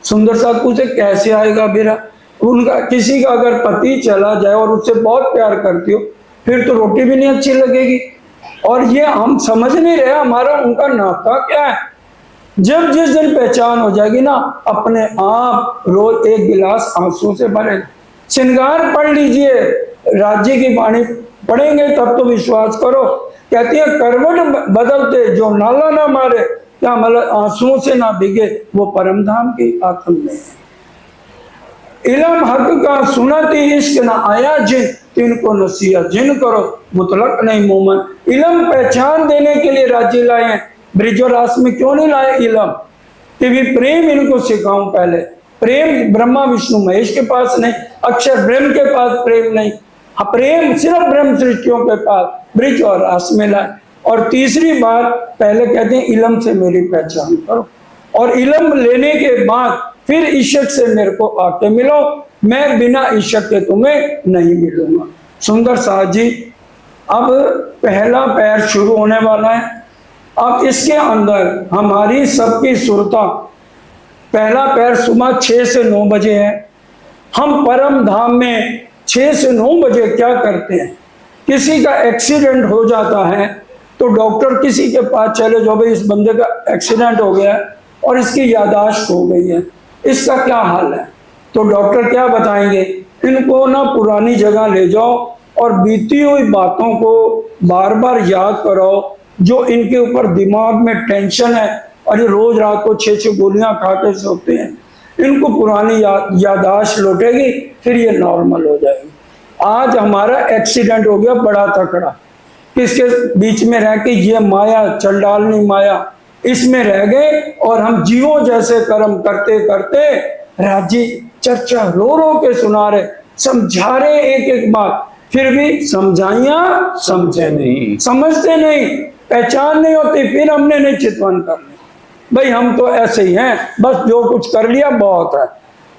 सुंदर साथ पूछे कैसे आएगा बिरहा? उनका किसी का अगर पति चला जाए और उससे बहुत प्यार करती हो, फिर तो रोटी भी नहीं अच्छी लगेगी। और ये हम समझ नहीं रहे हमारा उनका नाता क्या है। जब जिस दिन पहचान हो जाएगी ना, अपने आप रोज एक गिलास आंसू से भरे। श्रृंगार पढ़ लीजिए, राज्य की वाणी पढ़ेंगे तब तो विश्वास करो। कहती है करवट बदलते जो नाला ना मारे, क्या मतलब आंसुओं से ना भीगे, वो परम धाम की आत्म में है। इलम हक का सुनती इश्क न आया जिन, तिनको नसीहा जिन करो मुतलक नहीं मोमन। इलम पहचान देने के लिए राज्य लाए हैं, ब्रिजोरास में क्यों नहीं लाए इलम? कि भी प्रेम इनको सिखाऊं पहले। प्रेम ब्रह्मा विष्णु महेश के पास नहीं, अक्षर ब्रह्म के पास प्रेम नहीं, प्रेम सिर्फ ब्रह्म सृष्टियों के पास, ब्रिज और रास में लाए। और तीसरी बार पहले कहते हैं इलम से मेरी पहचान करो, और इलम लेने के बाद फिर इश्क से मेरे को आके मिलो, मैं बिना इश्क के तुम्हें नहीं मिलूंगा। सुंदर साथ जी, अब पहला पैर शुरू होने वाला है। अब इसके अंदर हमारी सबकी सुरता, पहला पैर सुबह 6 से 9 बजे है। हम परम धाम में 6 से 9 बजे क्या करते हैं? किसी का एक्सीडेंट हो जाता है तो डॉक्टर किसी के पास चले जाओ, भाई इस बंदे का एक्सीडेंट हो गया है और इसकी याददाश्त हो गई है, इसका क्या हाल है? तो डॉक्टर क्या बताएंगे? इनको ना पुरानी जगह ले जाओ और बीती हुई बातों को बार बार याद कराओ, जो इनके ऊपर दिमाग में टेंशन है, और ये रोज रात को 6-6 गोलियां खा के सोते हैं। इनको पुरानी यादाश्त लौटेगी, फिर ये नॉर्मल हो जाएगी। आज हमारा एक्सीडेंट हो गया बड़ा तकड़ा, किसके बीच में रह के, ये माया, चंडालनी माया, इसमें रह गए और हम जीवों जैसे कर्म करते करते राजी चर्चा रो रो के सुना रहे, समझा रहे एक एक बात, फिर भी समझाइया समझे नहीं, समझते नहीं, पहचान नहीं होती, फिर हमने नहीं चितवन कर लिया, भाई हम तो ऐसे ही हैं, बस जो कुछ कर लिया बहुत है।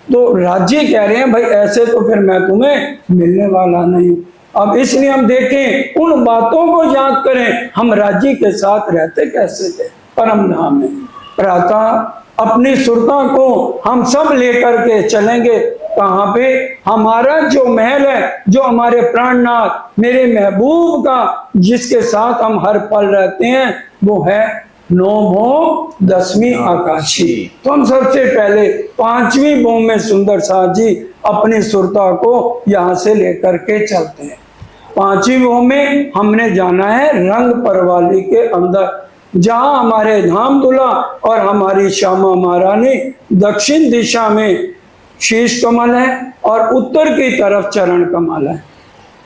तो राजी कह रहे हैं भाई ऐसे तो फिर मैं तुम्हें मिलने वाला नहीं हूं। अब इसलिए हम देखें, उन बातों को याद करें, हम राजी के साथ रहते कैसे थे परम धाम में। प्रातः अपनी सुरता को हम सब लेकर के चलेंगे कहाँ पे, हमारा जो महल है, जो हमारे प्राणनाथ मेरे महबूब का, जिसके साथ हम हर पल रहते हैं, वो है 9 10वीं आकाशी। तो हम सबसे पहले 5वीं भूम में सुंदर साथ जी अपनी सुरता को यहाँ से लेकर के चलते हैं। 5वीं भूम में हमने जाना है रंग परवाली के अंदर, जहां हमारे धाम दूल्हा और हमारी श्यामा महारानी दक्षिण दिशा में शीश कमल है और उत्तर की तरफ चरण कमल है।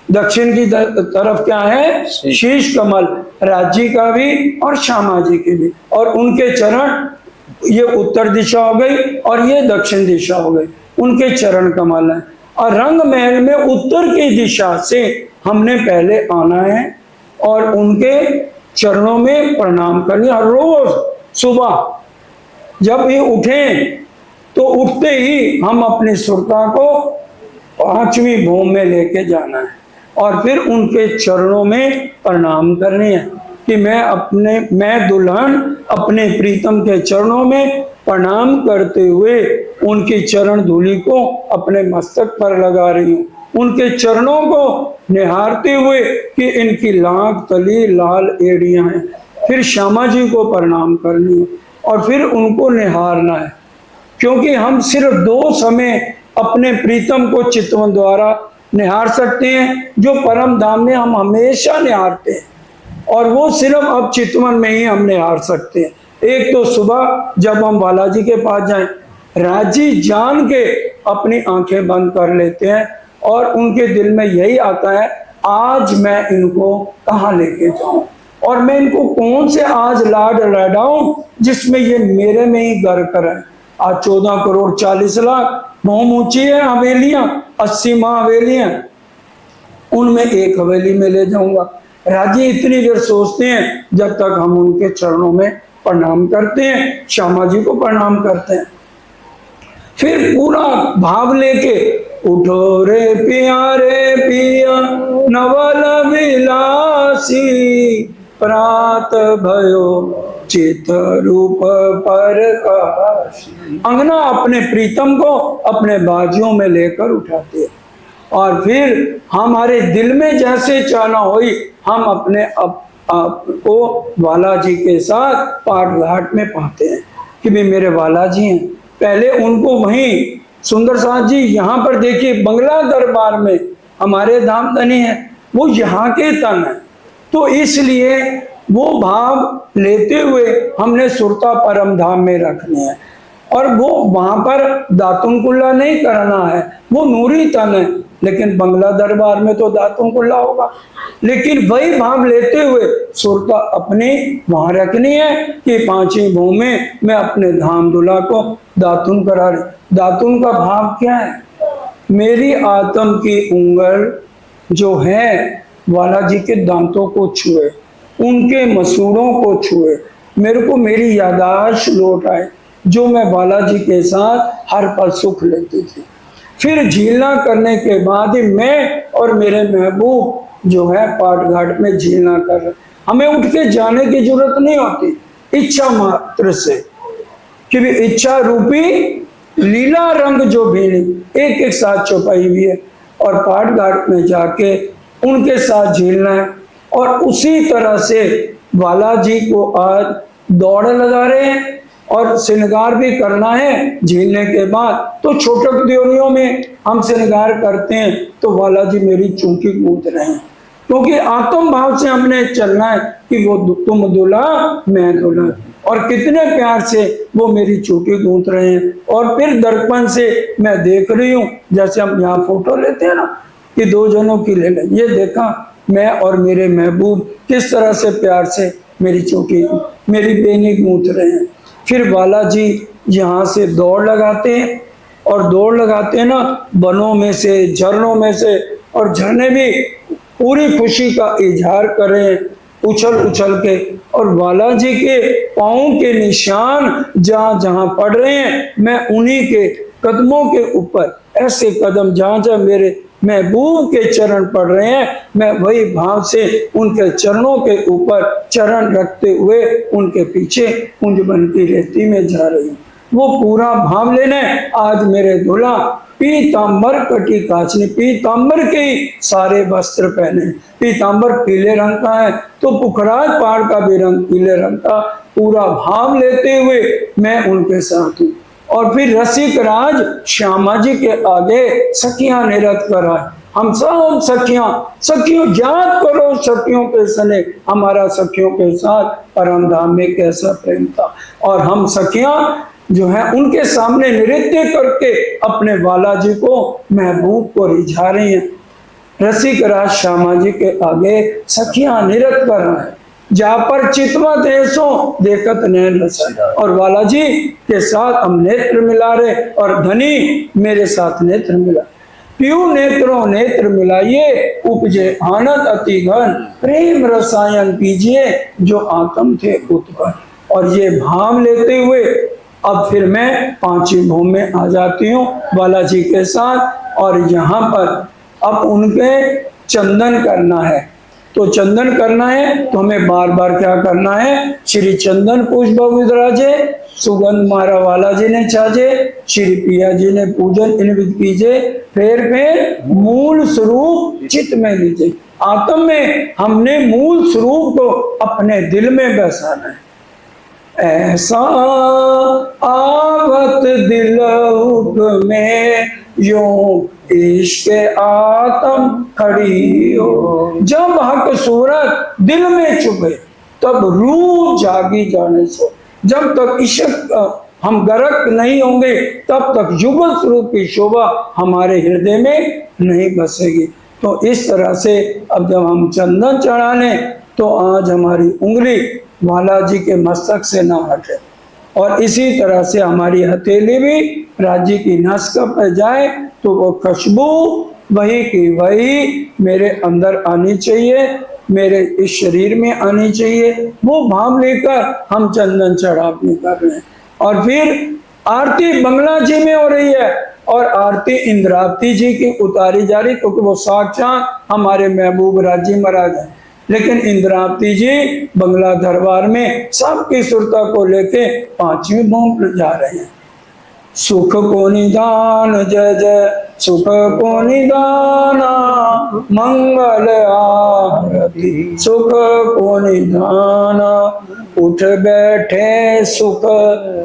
दक्षिण की तरफ क्या है, शीश कमल, राजी का भी और श्यामा जी की भी, और उनके चरण, ये उत्तर दिशा हो गई और ये दक्षिण दिशा हो गई, उनके चरण कमल है। और रंग महल में उत्तर की दिशा से हमने पहले आना है और उनके चरणों में प्रणाम करनी। हर रोज सुबह जब ये उठें तो उठते ही हम अपनी सुरता को 5वीं भूम में लेके जाना है और फिर उनके चरणों में प्रणाम करनी है कि मैं दुल्हन अपने प्रीतम के चरणों में प्रणाम करते हुए उनकी चरण धूलि को अपने मस्तक पर लगा रही हूँ, उनके चरणों को निहारते हुए कि इनकी लाख तली लाल एड़ियां हैं। फिर श्यामा जी को प्रणाम करनी है और फिर उनको निहारना है, क्योंकि हम सिर्फ 2 समय अपने प्रीतम को चितवन द्वारा निहार सकते हैं, जो परम धाम में हम हमेशा निहारते हैं, और वो सिर्फ अब चितवन में ही हम निहार सकते हैं। एक तो सुबह जब हम बालाजी के पास जाएं, राजी जान के अपनी आंखें बंद कर लेते हैं और उनके दिल में यही आता है, आज मैं इनको कहाँ लेके जाऊं और मैं इनको कौन से आज लाड लडाऊं जिसमें ये मेरे में ही घर करें। आज 14 करोड़ 40 लाख भूम ऊंची है हवेलियां, 80 माह हवेलियां, उनमें एक हवेली में ले जाऊंगा। राजी इतनी देर सोचते हैं जब तक हम उनके चरणों में प्रणाम करते हैं, श्यामा जी को प्रणाम करते हैं। फिर पूरा भाव लेके उठो रे प्यारे पिया नवल विलासी, प्रात भयो चित रूप पर अंगना अपने प्रीतम को अपने बाजुओं में लेकर उठाते हैं और फिर हमारे दिल में जैसे चाहना हुई हम अपने आपको बालाजी के साथ पाट घाट में पाते हैं कि भी मेरे बालाजी हैं। पहले उनको वहीं सुंदर साथ जी यहाँ पर देखिए बंगला दरबार में हमारे धामधनी है, वो यहाँ के तन है, तो इसलिए वो भाव लेते हुए हमने सुरता परम धाम में रखनी है और वो वहां पर दातुन कुल्ला नहीं करना है, वो नूरी तन है, लेकिन बंगला दरबार में तो दातुन कुल्ला होगा। लेकिन वही भाव लेते हुए सुरता अपनी वहां रखनी है कि 5वीं भूमि में मैं अपने धाम दूल्हा को दातुन करा रही। दातुन का भाव क्या है, मेरी आत्म की उंगल जो है बालाजी के दांतों को छुए, उनके मसूड़ों को छुए, मेरे को मेरी यादाश्त लौट आए जो मैं बालाजी के साथ हर पल सुख लेती थी। फिर झीलना करने के बाद ही मैं और मेरे महबूब जो है पाट घाट में झीलना कर रहे। हमें उठ के जाने की जरूरत नहीं होती, इच्छा मात्र से कि भी इच्छा रूपी लीला रंग जो भीनी एक एक साथ छुपाई हुई है और पाट घाट में जाके उनके साथ झीलना है। और उसी तरह से बालाजी को आज दौड़ लगा रहे हैं और श्रृंगार भी करना है। झीलने के बाद तो छोटक देवरियों में हम श्रृंगार करते हैं तो बालाजी मेरी चूंकि कूद रहे हैं, क्योंकि आत्म भाव से हमने चलना है कि वो तुम दूल्हा मैं दूल्हा। और कितने प्यार से वो मेरी चोटी गूंथ रहे हैं। और फिर दर्पण से मैं देख रही हूँ, जैसे हम यहाँ फोटो लेते हैं ना कि दो जनों की ले लें, ये देखा मैं और मेरे महबूब किस तरह से प्यार से मेरी चोटी मेरी बेनी गूंथ रहे हैं। फिर बालाजी यहाँ से दौड़ लगाते हैं, और दौड़ लगाते हैं ना वनों में से, झरनों में से, और झरने भी पूरी खुशी का इजहार कर रहे हैं उछल उछल के। और बालाजी के पाँव के निशान जहाँ जहाँ पड़ रहे हैं, मैं उन्हीं के कदमों के ऊपर ऐसे कदम जहाँ जहाँ मेरे महबूब के चरण पड़ रहे हैं, मैं वही भाव से उनके चरणों के ऊपर चरण रखते हुए उनके पीछे कुंज बन की रेती में जा रही हूँ। वो पूरा भाव लेने आज मेरे दूल्हा पीतांबर कटी काचनी, पीतांबर के ही सारे वस्त्र पहने। पीतांबर पीले रंग का है तो पुखराज पहाड़ का भी रंग पीले रंग का, पूरा भाव लेते हुए मैं उनके साथ हूँ। और फिर रसिक राज श्यामा जी के आगे सखियां निरत कराए। हम सब सखियों याद करो सखियों के सने हमारा सखियों के साथ परम धाम में कैसा प्रेम था। और हम सखियां जो है उनके सामने नृत्य करके अपने बालाजी को महबूब को रिझा रही हैं। रसिक राज श्यामा जी के आगे सखियां निरत कर रहे हैं। जा पर चितवा देसो देखत नैन रसाया, और बालाजी के साथ हम नेत्र मिला रहे और धनी मेरे साथ नेत्र मिला। पीयू नेत्रों नेत्र मिलाइए उपजे आनंद अति घन, प्रेम रसायन पीजिए जो आत्म थे उत्पन्न। और ये भाव लेते हुए अब फिर मैं पांचवी भूम में आ जाती हूँ बालाजी के साथ। और यहाँ पर अब उनके चंदन करना है, तो चंदन करना है तो हमें बार बार क्या करना है, श्री चंदन पुष्प विदराजे, सुगंध मारा वाला जी ने चाजे, श्री पिया जी ने पूजन इनविद कीजिए, फिर मूल स्वरूप चित्त में लीजिए। आत्म में हमने मूल स्वरूप को अपने दिल में बसाना है। ऐसा आवत दिलौक में यूं इश्क आत्म खड़ी हो, जब हक सूरत दिल में चुभे तब रूह जागी जाने से। जब तक इश्क हम गर्क नहीं होंगे तब तक युगल स्वरूप की शोभा हमारे हृदय में नहीं बसेगी। तो इस तरह से अब जब हम चंदन चढ़ाने तो आज हमारी उंगली बालाजी के मस्तक से ना हटे, और इसी तरह से हमारी हथेली भी राज्य की नस पर जाए तो वो खुशबू वही की वही मेरे अंदर आनी चाहिए, मेरे इस शरीर में आनी चाहिए। वो भाव लेकर हम चंदन चढ़ावनी कर रहे हैं। और फिर आरती बंगला जी में हो रही है और आरती इंद्रावती जी की उतारी जा रही, क्योंकि वो साक्षात हमारे महबूब राजी महाराज हैं। लेकिन इंद्रावती जी बंगला दरबार में सबकी सुरता को लेके पांचवी भूम जा रहे हैं। सुख को निदान जय जय सुख को निदाना, मंगल आरती सुख को निदाना, उठ बैठे सुख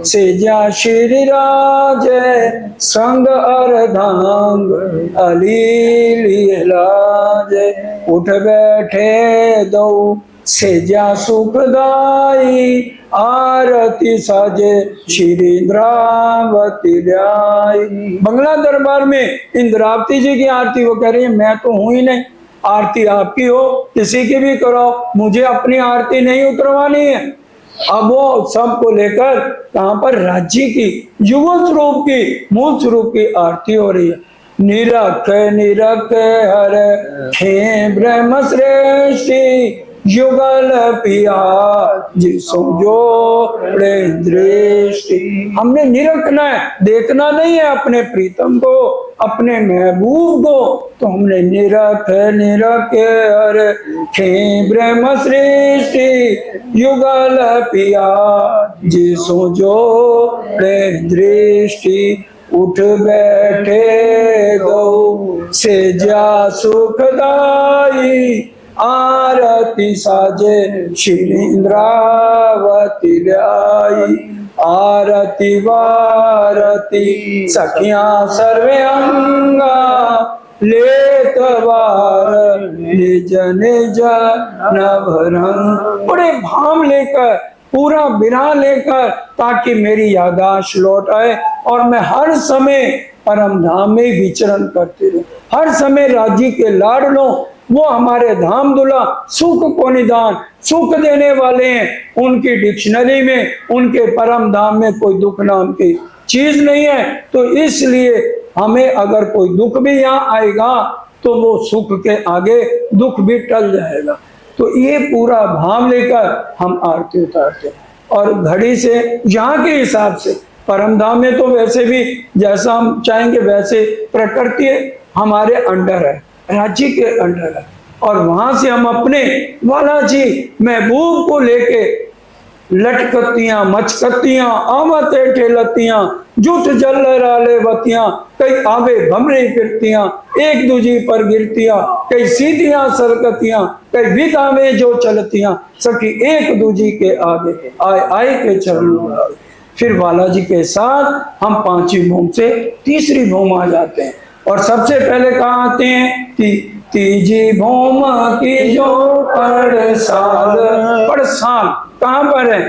से जा श्री राजे, संग अर्धांग अली लाजे, उठ बैठे दो से जा सुखदाई, आरती साजे श्री इंद्रावती लाई। बंगला दरबार में इंद्रावती जी की आरती वो कह रही है, मैं तो हूं ही नहीं, आरती आपकी हो किसी की भी करो, मुझे अपनी आरती नहीं उतरवानी है। अब वो सबको लेकर कहां पर राज्य की युगल स्वरूप की मूल स्वरूप की आरती हो रही है। निरख निरख हर हे ब्रह्म श्रेष्ठी, युगल पिया जिसो जोड़े दृष्टि। हमने निरखना है, देखना नहीं है अपने प्रीतम को, अपने महबूब को, तो हमने निरख निरख हर हे ब्रह्म श्रेष्ठी, युगल पिया जिसो जोड़े दृष्टि। उठ बैठे गो से जा सुखदाई, आरती साजे श्री इंद्रावती लाई। आरती वारती सखियां सर्वे अंगा, लेत वार निज निज नभरंग। बड़े भाव लेकर पूरा बिना लेकर, ताकि मेरी याददाश्त लौट आए और मैं हर समय परम धाम में विचरण करते रहूं, हर समय राज्य के लाड लो। वो हमारे धाम दुला सुख को निदान, सुख देने वाले हैं। उनकी डिक्शनरी में, उनके परम धाम में कोई दुख नाम की चीज नहीं है। तो इसलिए हमें अगर कोई दुख भी यहाँ आएगा तो वो सुख के आगे दुख भी टल जाएगा। तो ये पूरा भाव लेकर हम आरती उतारते हैं। और घड़ी से यहाँ के हिसाब से परम धाम में तो वैसे भी जैसा हम चाहेंगे वैसे प्रकृति हमारे अंडर है, राज्य के अंडर है। और वहां से हम अपने बालाजी महबूब को लेके लटकतियां मचकतियां आवते ठेलतियां जुट जल राले बतियां, कई आवे भमरे फिरतियां एक दूजी पर गिरतियां, कई सीधियां सरकतियां कई विदा में जो चलतियां, सखी एक दूजी के आगे आए आए के चरणों में। फिर बालाजी के साथ हम पांचवी भूम से तीसरी भूम आ जाते हैं। और सबसे पहले कहाँ आते हैं? तीजी भूम की जो पड़साल। पड़साल कहाँ पर है?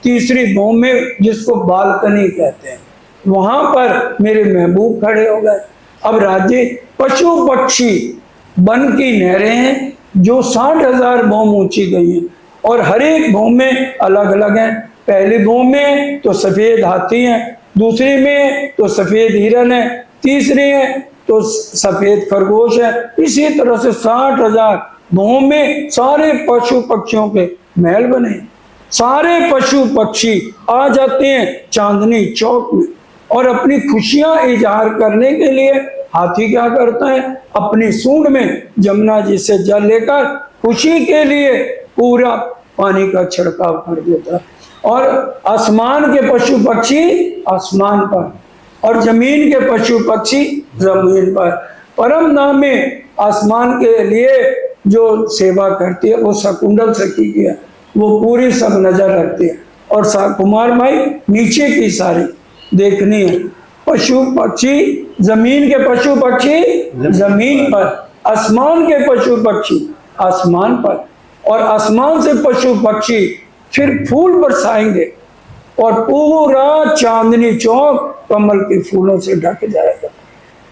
तीसरी भूम में, जिसको बालकनी कहते हैं। वहां पर मेरे महबूब खड़े हो गए। अब राज्य पशु पक्षी वन की नहरें हैं जो 60,000 भूम ऊंची गई हैं और हर एक भूम में अलग अलग है। पहली भूम में तो सफेद हाथी है, दूसरी में तो सफेद हिरन है, तीसरी है तो सफेद खरगोश है। इसी तरह से 60,000 भूम में सारे पशु पक्षियों के महल बने। सारे पशु पक्षी आ जाते हैं चांदनी चौक में और अपनी खुशियां इजहार करने के लिए हाथी क्या करता है? अपनी सूंड में जमुना जी से जल लेकर खुशी के लिए पूरा पानी का छिड़काव कर देता है। और आसमान के पशु पक्षी आसमान पर और जमीन के पशु पक्षी जमीन पर। परम धाम में आसमान के लिए जो सेवा करती है वो शकुंडल सखी की है, वो पूरी सब नजर रखती है। और कुमार भाई नीचे की सारी देखनी है। पशु पक्षी जमीन के पशु पक्षी जमीन पर, आसमान के पशु पक्षी आसमान पर, और आसमान से पशु पक्षी फिर फूल बरसाएंगे और पूरा चांदनी चौक कमल के फूलों से ढक जाएगा।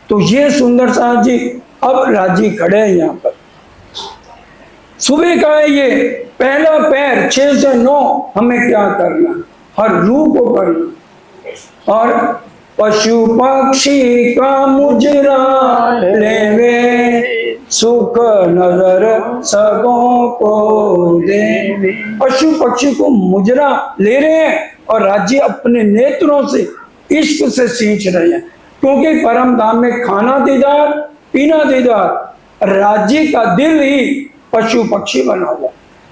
तो ये सुंदर साथ जी अब राजी खड़े हैं यहाँ पर। सुबह का है ये पहला पैर 6 से 9 हमें क्या करना? हर रूह को करना। और पशु पक्षी का मुजरा लेवे, सुख नजर सबों को देवे। पशु पक्षी को मुजरा ले रहे हैं और राज्य अपने नेत्रों से इश्क से सींच रहे हैं। क्योंकि परम धाम में खाना दीदार पीना दीदार, राज्य का दिल ही पशु पक्षी बना हुआ।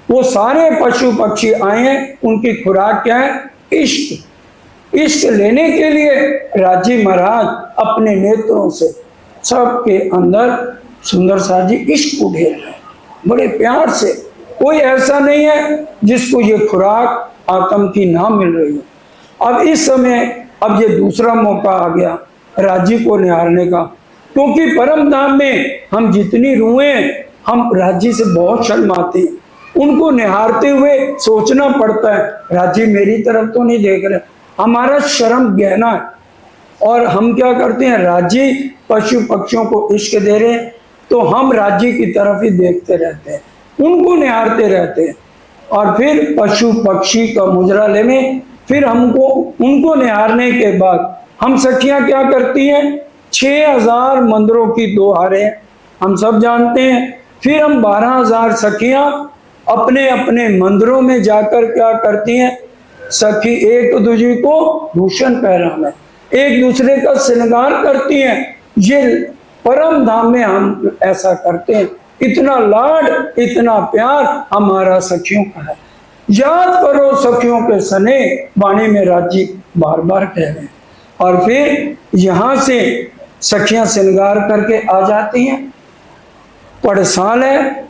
वो सारे पशु पक्षी आए हैं, उनकी खुराक क्या है? इश्क। इश्क लेने के लिए राज्य महाराज अपने नेत्रों से सबके अंदर सुंदर सा जी इश्क उठेल रहे हैं बड़े प्यार से। कोई ऐसा नहीं है जिसको ये खुराक आत्म की ना मिल रही हो। अब इस समय अब ये दूसरा मौका आ गया राज्य को निहारने का। क्योंकि परम धाम में हम जितनी रूहें हम राज्य से बहुत शर्माते हैं, उनको निहारते हुए सोचना पड़ता है राज्य मेरी तरफ तो नहीं देख रहे। हमारा शर्म गहना है और हम क्या करते हैं? राज्य पशु पक्षियों को इश्क दे रहे हैं तो हम राज्य की तरफ ही देखते रहते हैं, उनको निहारते रहते हैं। और फिर पशु पक्षी का मुजरा लेने, फिर हमको उनको निहारने के बाद हम सखियां क्या करती हैं? 6,000 मंदिरों की 2 हारें हम सब जानते हैं। फिर हम 12,000 सखियां अपने अपने मंदिरों में जाकर क्या करती हैं? सखी एक दूसरे को भूषण पहनाना, एक दूसरे का श्रृंगार करती हैं। ये परम धाम में हम ऐसा करते हैं। इतना लाड इतना प्यार हमारा सखियों का है। याद करो सखियों के सने, वाणी में राज्य बार बार कह रहे हैं। और फिर यहाँ से सखियां श्रृंगार करके आ जाती हैं। पड़साल है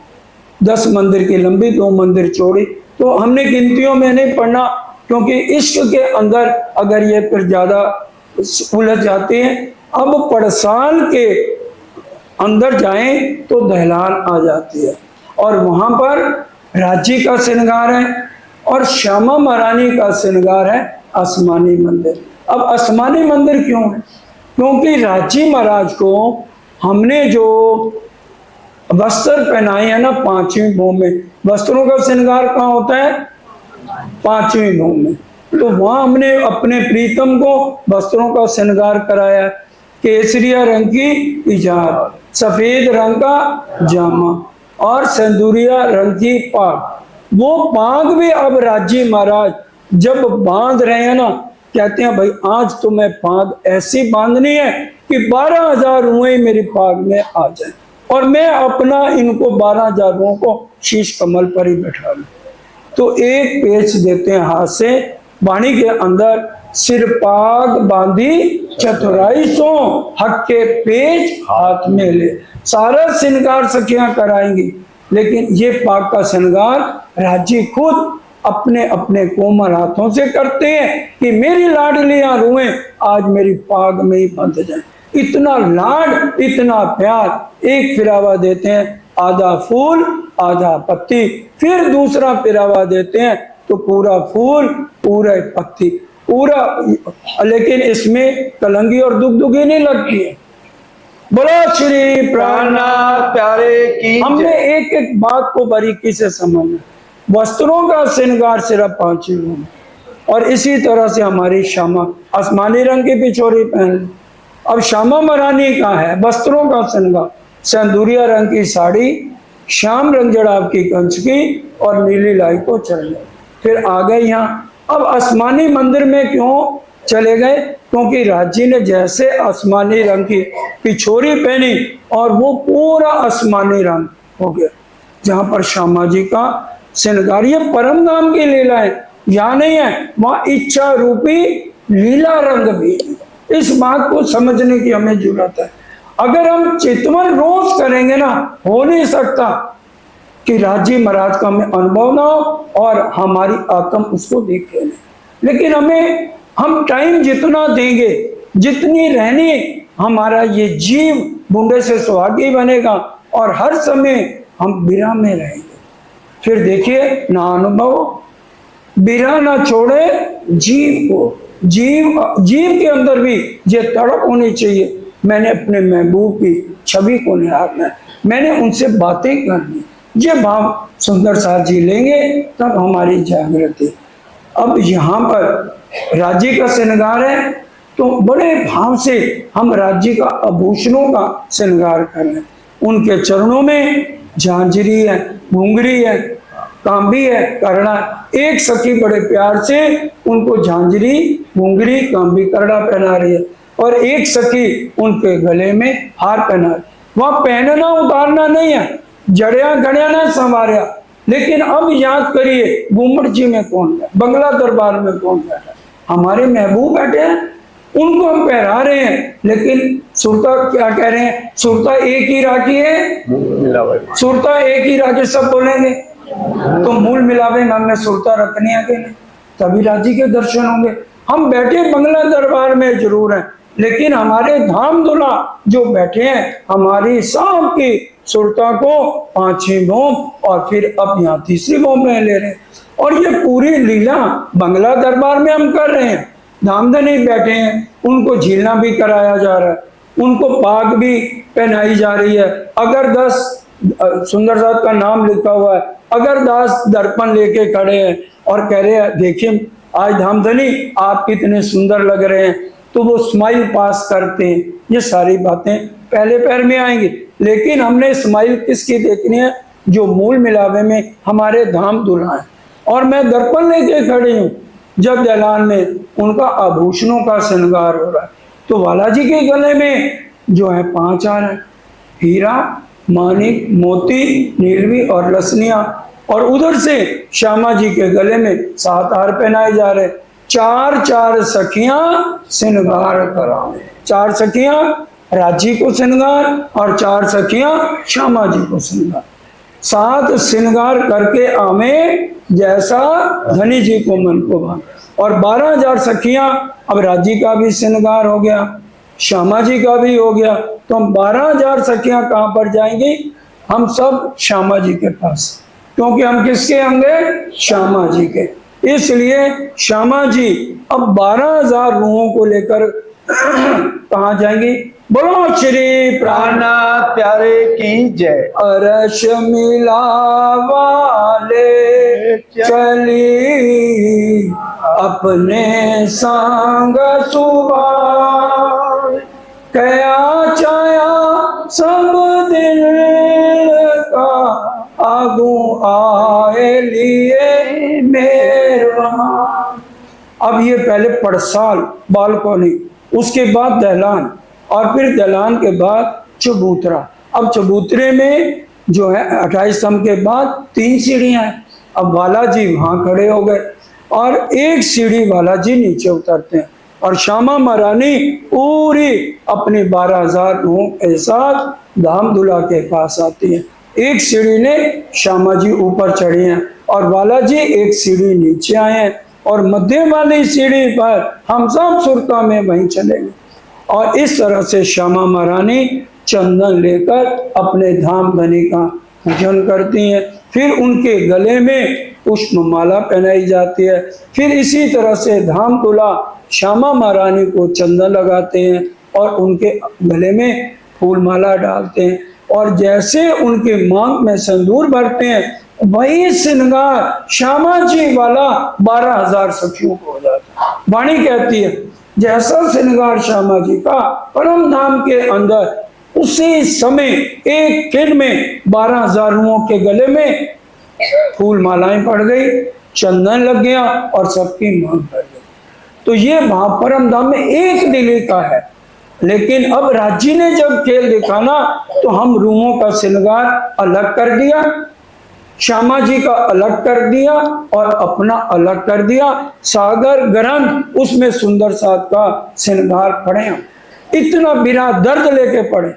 10 मंदिर की लंबी 2 मंदिर चौड़ी। तो हमने गिनतियों में नहीं पढ़ना क्योंकि इश्क के अंदर अगर ये फिर ज्यादा उलझ जाते हैं। अब पड़साल के अंदर जाएं तो दहलान आ जाती है और वहां पर राज्य का श्रृंगार है। और श्यामा महारानी का श्रृंगार है आसमानी मंदिर। अब आसमानी मंदिर क्यों है? क्योंकि राजी महाराज को हमने जो वस्त्र पहनाए हैं ना 5वीं भूमि में, वस्त्रों का श्रृंगार कहाँ होता है? 5वीं भूमि में। तो वहां हमने अपने प्रीतम को वस्त्रों का श्रृंगार कराया। केसरिया रंग की इजार, सफेद रंग का जामा और सिंदूरिया रंग की पाग। वो पाग भी अब राजी महाराज जब बांध रहे हैं ना, कहते हैं भाई आज तो मैं पाग ऐसी बांधनी है कि 12,000 रुएं मेरी पाग में आ जाए और मैं अपना इनको 12,000 रुओं को शीश कमल पर ही बैठा लूं। तो एक पेच देते हैं हाथ से, वाणी के अंदर सिर पाग बांधी चतुराई सो, हक के पेच हाथ में ले। सारा श्रृंगार सखियां कराएंगी, लेकिन ये पाग का श्रृंगार राजी खुद अपने अपने कोमल हाथों से करते हैं कि मेरी लाडलियां रुएं आज मेरी पाग में ही बंध जाए। इतना लाड, इतना प्यार। एक फिरावा देते हैं, आधा फूल आधा पत्ती, फिर दूसरा फिरावा देते हैं तो पूरा फूल पूरा पत्ती पूरा। लेकिन इसमें कलंगी और दुगदुगी नहीं लगती है। बोलो श्री प्राणनाथ प्यारे की हमने एक एक बात को बारीकी से समझना। वस्त्रों का श्रृंगार सिर्फ 5 में, और इसी तरह से हमारी श्यामा आसमानी रंग की पिछोरी पहन ली। अब श्यामा महारानी का है वस्त्रों का श्रृंगार, सिंदूरिया रंग की साड़ी, श्याम रंग जड़ाव की कंचकी और नीली लाई को चढ़। फिर आ गए यहाँ। अब आसमानी मंदिर में क्यों चले गए? क्योंकि राजी ने जैसे आसमानी रंग की पिछोरी पहनी और वो पूरा आसमानी रंग हो गया। जहां पर श्यामा जी का श्रृंगार, ये परम धाम की लीला है, यहाँ नहीं है, वहां इच्छा रूपी लीला रंग भी। इस बात को समझने की हमें जरूरत है। अगर हम चितवन रोज करेंगे ना, हो नहीं सकता कि राजी महाराज का हमें अनुभव ना हो और हमारी आत्म उसको देखे। लेकिन हम टाइम जितना देंगे, जितनी रहनी हमारा ये जीव बूंदे से सुहागी बनेगा और हर समय हम बिरह में रहेंगे। फिर देखिए ना अनुभव बिरह ना छोड़े जीव को। जीव के अंदर भी ये तड़प होनी चाहिए, मैंने अपने महबूब की छवि को निहारना है, मैंने उनसे बातें करनी। ये भाव सुंदर साथ जी लेंगे तब हमारी जागृति। अब यहाँ पर राज्य का श्रृंगार है तो बड़े भाव से हम राज्य का आभूषणों का श्रृंगार करें। उनके चरणों में झांझरी है, घुंघरी है, कांबी है, करड़ा। एक सखी बड़े प्यार से उनको झांझरी, घुंघरी, कांबी, करड़ा पहना रही है और एक सखी उनके गले में हार पहना रही। वहां पहनना उतारना नहीं है, जड़िया गड़िया ना संवारिया। लेकिन अब याद करिए घूमट जी में कौन है, बंगला दरबार में कौन बैठा है? हमारे महबूब बैठे हैं, उनको हम पहरा रहे हैं। लेकिन सुरता क्या कह रहे हैं? सुरता एक ही राखी है, सुरता एक ही राखी, सब बोलेंगे तो मूल मिलावे में हमने सुरता रखनी है कि नहीं, तभी राजी के दर्शन होंगे। हम बैठे बंगला दरबार में जरूर हैं, लेकिन हमारे धाम दुला जो बैठे हैं हमारी सब की सुरता को 5वीं भूम और फिर अब यहाँ 3री भूम में ले रहे हैं। और ये पूरी लीला बंगला दरबार में हम कर रहे हैं। धामधनी बैठे हैं, उनको झीलना भी कराया जा रहा है, उनको पाग भी पहनाई जा रही है। अगर 10 सुंदर साहब का नाम लिखा हुआ है, अगर 10 दर्पण लेके खड़े हैं और कह रहे हैं देखिए आज धामधनी आप कितने सुंदर लग रहे हैं, तो वो स्माइल पास करते हैं। ये सारी बातें पहले पैर में आएंगी, लेकिन हमने स्माइल किसकी देखनी है? जो मूल मिलावे में हमारे धाम दुल्हा है। और मैं दर्पण लेके खड़ी हूँ, जब दलान में उनका आभूषणों का श्रृंगार हो रहा है तो बालाजी के गले में जो है 5 हार है, हीरा, मानिक, मोती, नीलवी और लसनिया। और उधर से श्यामा जी के गले में 7 हार पहनाए जा रहे। 4 सखियां श्रृंगार करावे, 4 सखियां राजी को श्रृंगार और 4 सखियां श्यामा जी को श्रृंगार। 7 श्रृंगार करके आवे जैसा धनी जी को मन को भावे। और 12,000 सखियां, अब राजी का भी श्रृंगार हो गया, श्यामा जी का भी हो गया, तो हम 12,000 सखियां कहां पर जाएंगी? हम सब श्यामा जी के पास। क्योंकि हम किसके अंग हैं? श्यामा जी के। इसलिए श्यामा जी अब 12,000 रूहों को लेकर कहाँ जाएंगी? बोलो श्री प्राणनाथ प्यारे की जय। अरश मिला वाले चली अपने संग सुबह, क्या चाया सब दिल का आगू आए लिए मेहरबान। अब ये पहले पड़साल बालकोनी, उसके बाद दहलान, और फिर दहलान के बाद चबूतरा। अब चबूतरे में जो है 28 स्तंभ के बाद 3 सीढ़ियां हैं। अब बालाजी वहां खड़े हो गए और एक सीढ़ी बालाजी नीचे उतरते हैं और श्यामा महारानी पूरी अपनी 12,000 रूहों के साथ धाम धुला के पास आती है। एक सीढ़ी ने श्यामा जी ऊपर चढ़े हैं और बालाजी एक सीढ़ी नीचे आए हैं और मध्य वाली सीढ़ी पर हम सब सुरता में वहीं चलेंगे। और इस तरह से श्यामा महारानी चंदन लेकर अपने धाम धनी का पूजन करती हैं। फिर उनके गले में पुष्पमाला पहनाई जाती है। फिर इसी तरह से धाम धुला श्यामा महारानी को चंदन लगाते हैं और उनके गले में फूलमाला डालते हैं और जैसे उनके मांग में सिंदूर भरते हैं वही श्रृंगार श्यामा जी वाला 12,000 सखियों को हो जाता है। वाणी कहती है जैसा श्रृंगार श्यामा जी का परम धाम के अंदर, उसी समय एक क्षण में 12,000 रूहों के गले में फूल मालाएं पड़ गई, चंदन लग गया और सबकी मांग कर गई। तो ये परम धाम में एक दिली का है। लेकिन अब राज्य ने जब खेल दिखा ना, तो हम रूहों का श्रृंगार अलग कर दिया, श्यामा जी का अलग कर दिया और अपना अलग कर दिया। सागर ग्रंथ उसमें सुंदर साथ का श्रृंगार पढ़े, इतना बिना दर्द लेके पढ़े।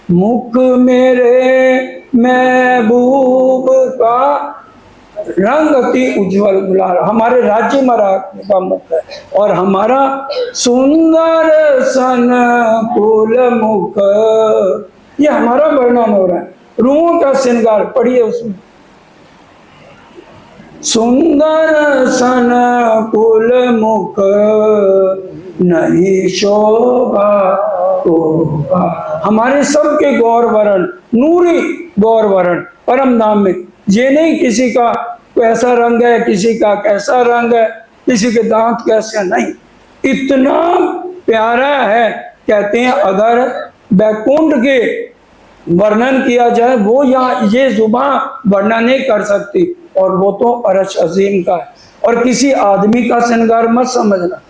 मुख मेरे महबूब का रंग अति उज्जवल गुलाल, हमारे राज्य महाराज का मुख है और हमारा सुंदर सन कुल मुख, ये हमारा वर्णन हो रहा है। रूहों का श्रृंगार पढ़िए उसमें, सुंदर सन कुल मुख नहीं शोभा शोभा, हमारे सबके गौर वरण, नूरी गौर वरण परम धाम में। ये नहीं किसी का कैसा रंग है, किसी का कैसा रंग है, किसी के दांत कैसे, नहीं, इतना प्यारा है। कहते हैं अगर बैकुंठ के वर्णन किया जाए वो यहाँ ये जुबान वर्णन नहीं कर सकती, और वो तो अरश अजीम का है। और किसी आदमी का श्रृंगार मत समझना,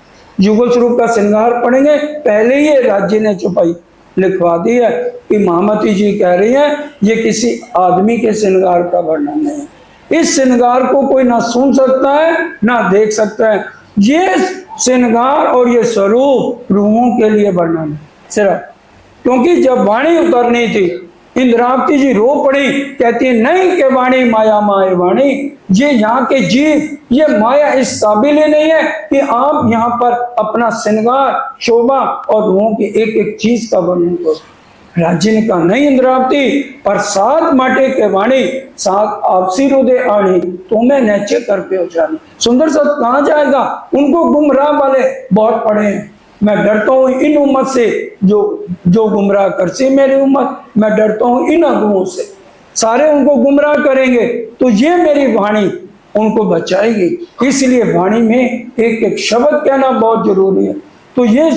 युगल स्वरूप का श्रृंगार पढ़ेंगे। पहले ही राज्य ने चुपाई लिखवा दी है कि महामती जी कह रही हैं ये किसी आदमी के श्रृंगार का वर्णन नहीं है। इस श्रृंगार को कोई ना सुन सकता है ना देख सकता है। ये श्रृंगार और ये स्वरूप रूहों के लिए वर्णन है सिर्फ, क्योंकि जब वाणी उतरनी थी इंद्रावती जी रो पड़ी, कहती है नहीं के वाणी माया माए वाणी, ये यहाँ के जीव ये माया इस काबिल ही नहीं है कि आप यहाँ पर अपना श्रृंगार शोभा और रूहों की एक एक चीज का वर्णन करो। राज्य ने कहा नहीं इंद्रावती, पर 7 माटे के वाणी 7 आपसी हृदय आणी, तो मैं नैचे कर पे हो जानी। सुंदर सत कहाँ जाएगा, उनको गुमराह वाले बहुत पड़े हैं। मैं डरता हूँ इन उम्मत से जो गुमराह करती मेरी उम्मत, मैं डरता हूँ इन अगुओं से, सारे उनको गुमराह करेंगे, तो ये मेरी वाणी उनको बचाएगी। इसलिए वाणी में एक एक शब्द कहना बहुत जरूरी है। तो ये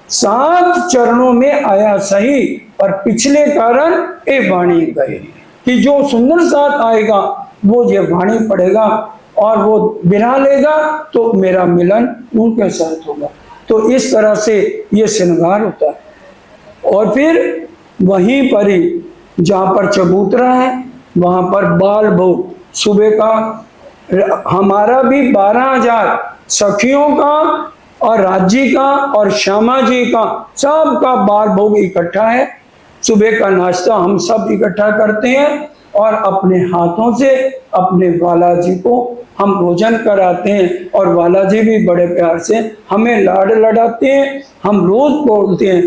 7 चरणों में आया सही, पर पिछले कारण ए वाणी गए कि जो सुंदर साथ आएगा वो ये वाणी पढ़ेगा और वो बिना लेगा तो मेरा मिलन उनके साथ होगा। तो इस तरह से ये श्रृंगार होता है। और फिर वहीं पर ही जहाँ पर चबूतरा है वहाँ पर बाल भोग सुबह का, हमारा भी 12,000 सखियों का और राज्य का और श्यामा जी का सबका बाल भोग इकट्ठा है। सुबह का नाश्ता हम सब इकट्ठा करते हैं और अपने हाथों से अपने बालाजी को हम भोजन कराते हैं और बालाजी भी बड़े प्यार से हमें लाड लड़ाते हैं। हम रोज बोलते हैं,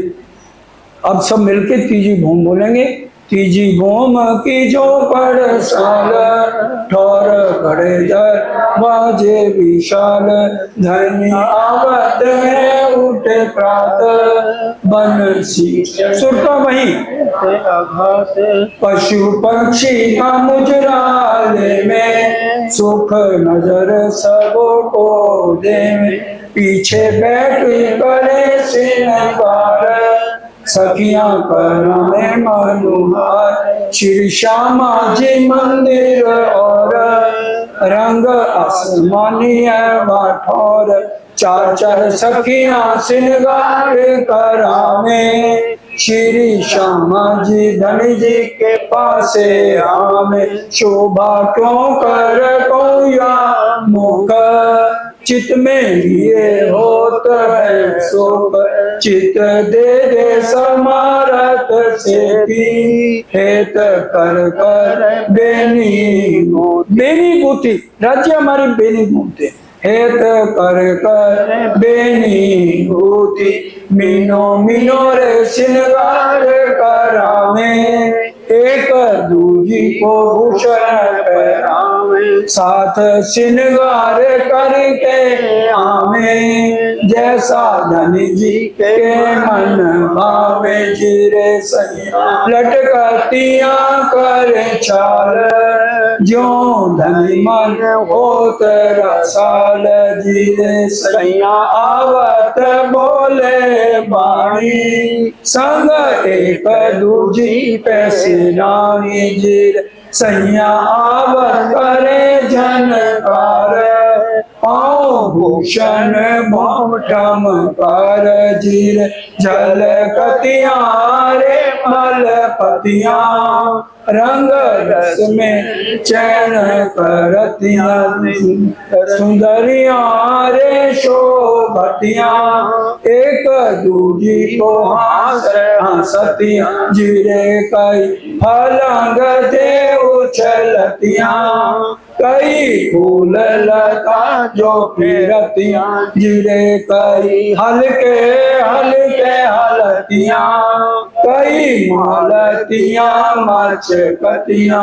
अब सब मिलके तीजी भूम बोलेंगे, तीजी भूम की जो पर साल ठोर खड़े दर बाजे विशाल धर्मी आवत है उठे प्रात बंसी सुर का वही पशु पक्षी का मुजराले में सुख नजर सबको दे पीछे बैठ करे सिनगार सखियां करने मनोहर श्री श्यामा जी मंदिर और रंग आसमानी वाठौर चार चार सखियां सिनगार करावे श्री श्यामा जी धनी जी के पासे आवे शोभा क्यों कर कोया मुख चित में लिए होत है शोक चित दे दे समारत से भी हेत कर कर बेनी बूटी राज्य हमारी बेनी बूटी हेत कर कर बेनी बूटी मीनो मीनो रे श्रृंगार करावे एक दूजी को भूषण पहरावे साथ श्रृंगार करके आवे जैसा धनी जी के मन भावे जीरे सही लटकतिया करे चाल जो धनी मन होत रसाल जीरे सैया आवत बोले बाणी संग एक दूजी पैसे रानी जीर सैया आवत करे जनकार पाओ भूषण मोटम कर जीर जल कतिया रे मल पतिया रंग रस में चैन करतिया सुंदरिया रे शोभतिया एक दूजी को हंसतिया जीरे कई फलंग दे उछलतिया कई फूल लता जो फिरतिया जीरे कई हल्के हल्के हलतिया कई मालतिया मच कतिया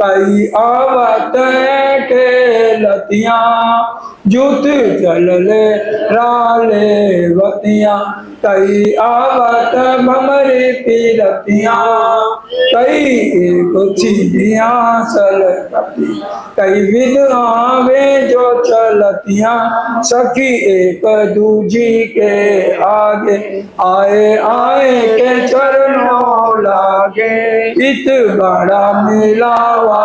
कई आवत के लतिया जुत जलले राले वतिया कई आवत भमरी पीरतिया कई कुछिया सल कई विधवावे जो चलतिया सखी एक दूजी के आगे आए आए के चरणों लागे इत बड़ा मिलावा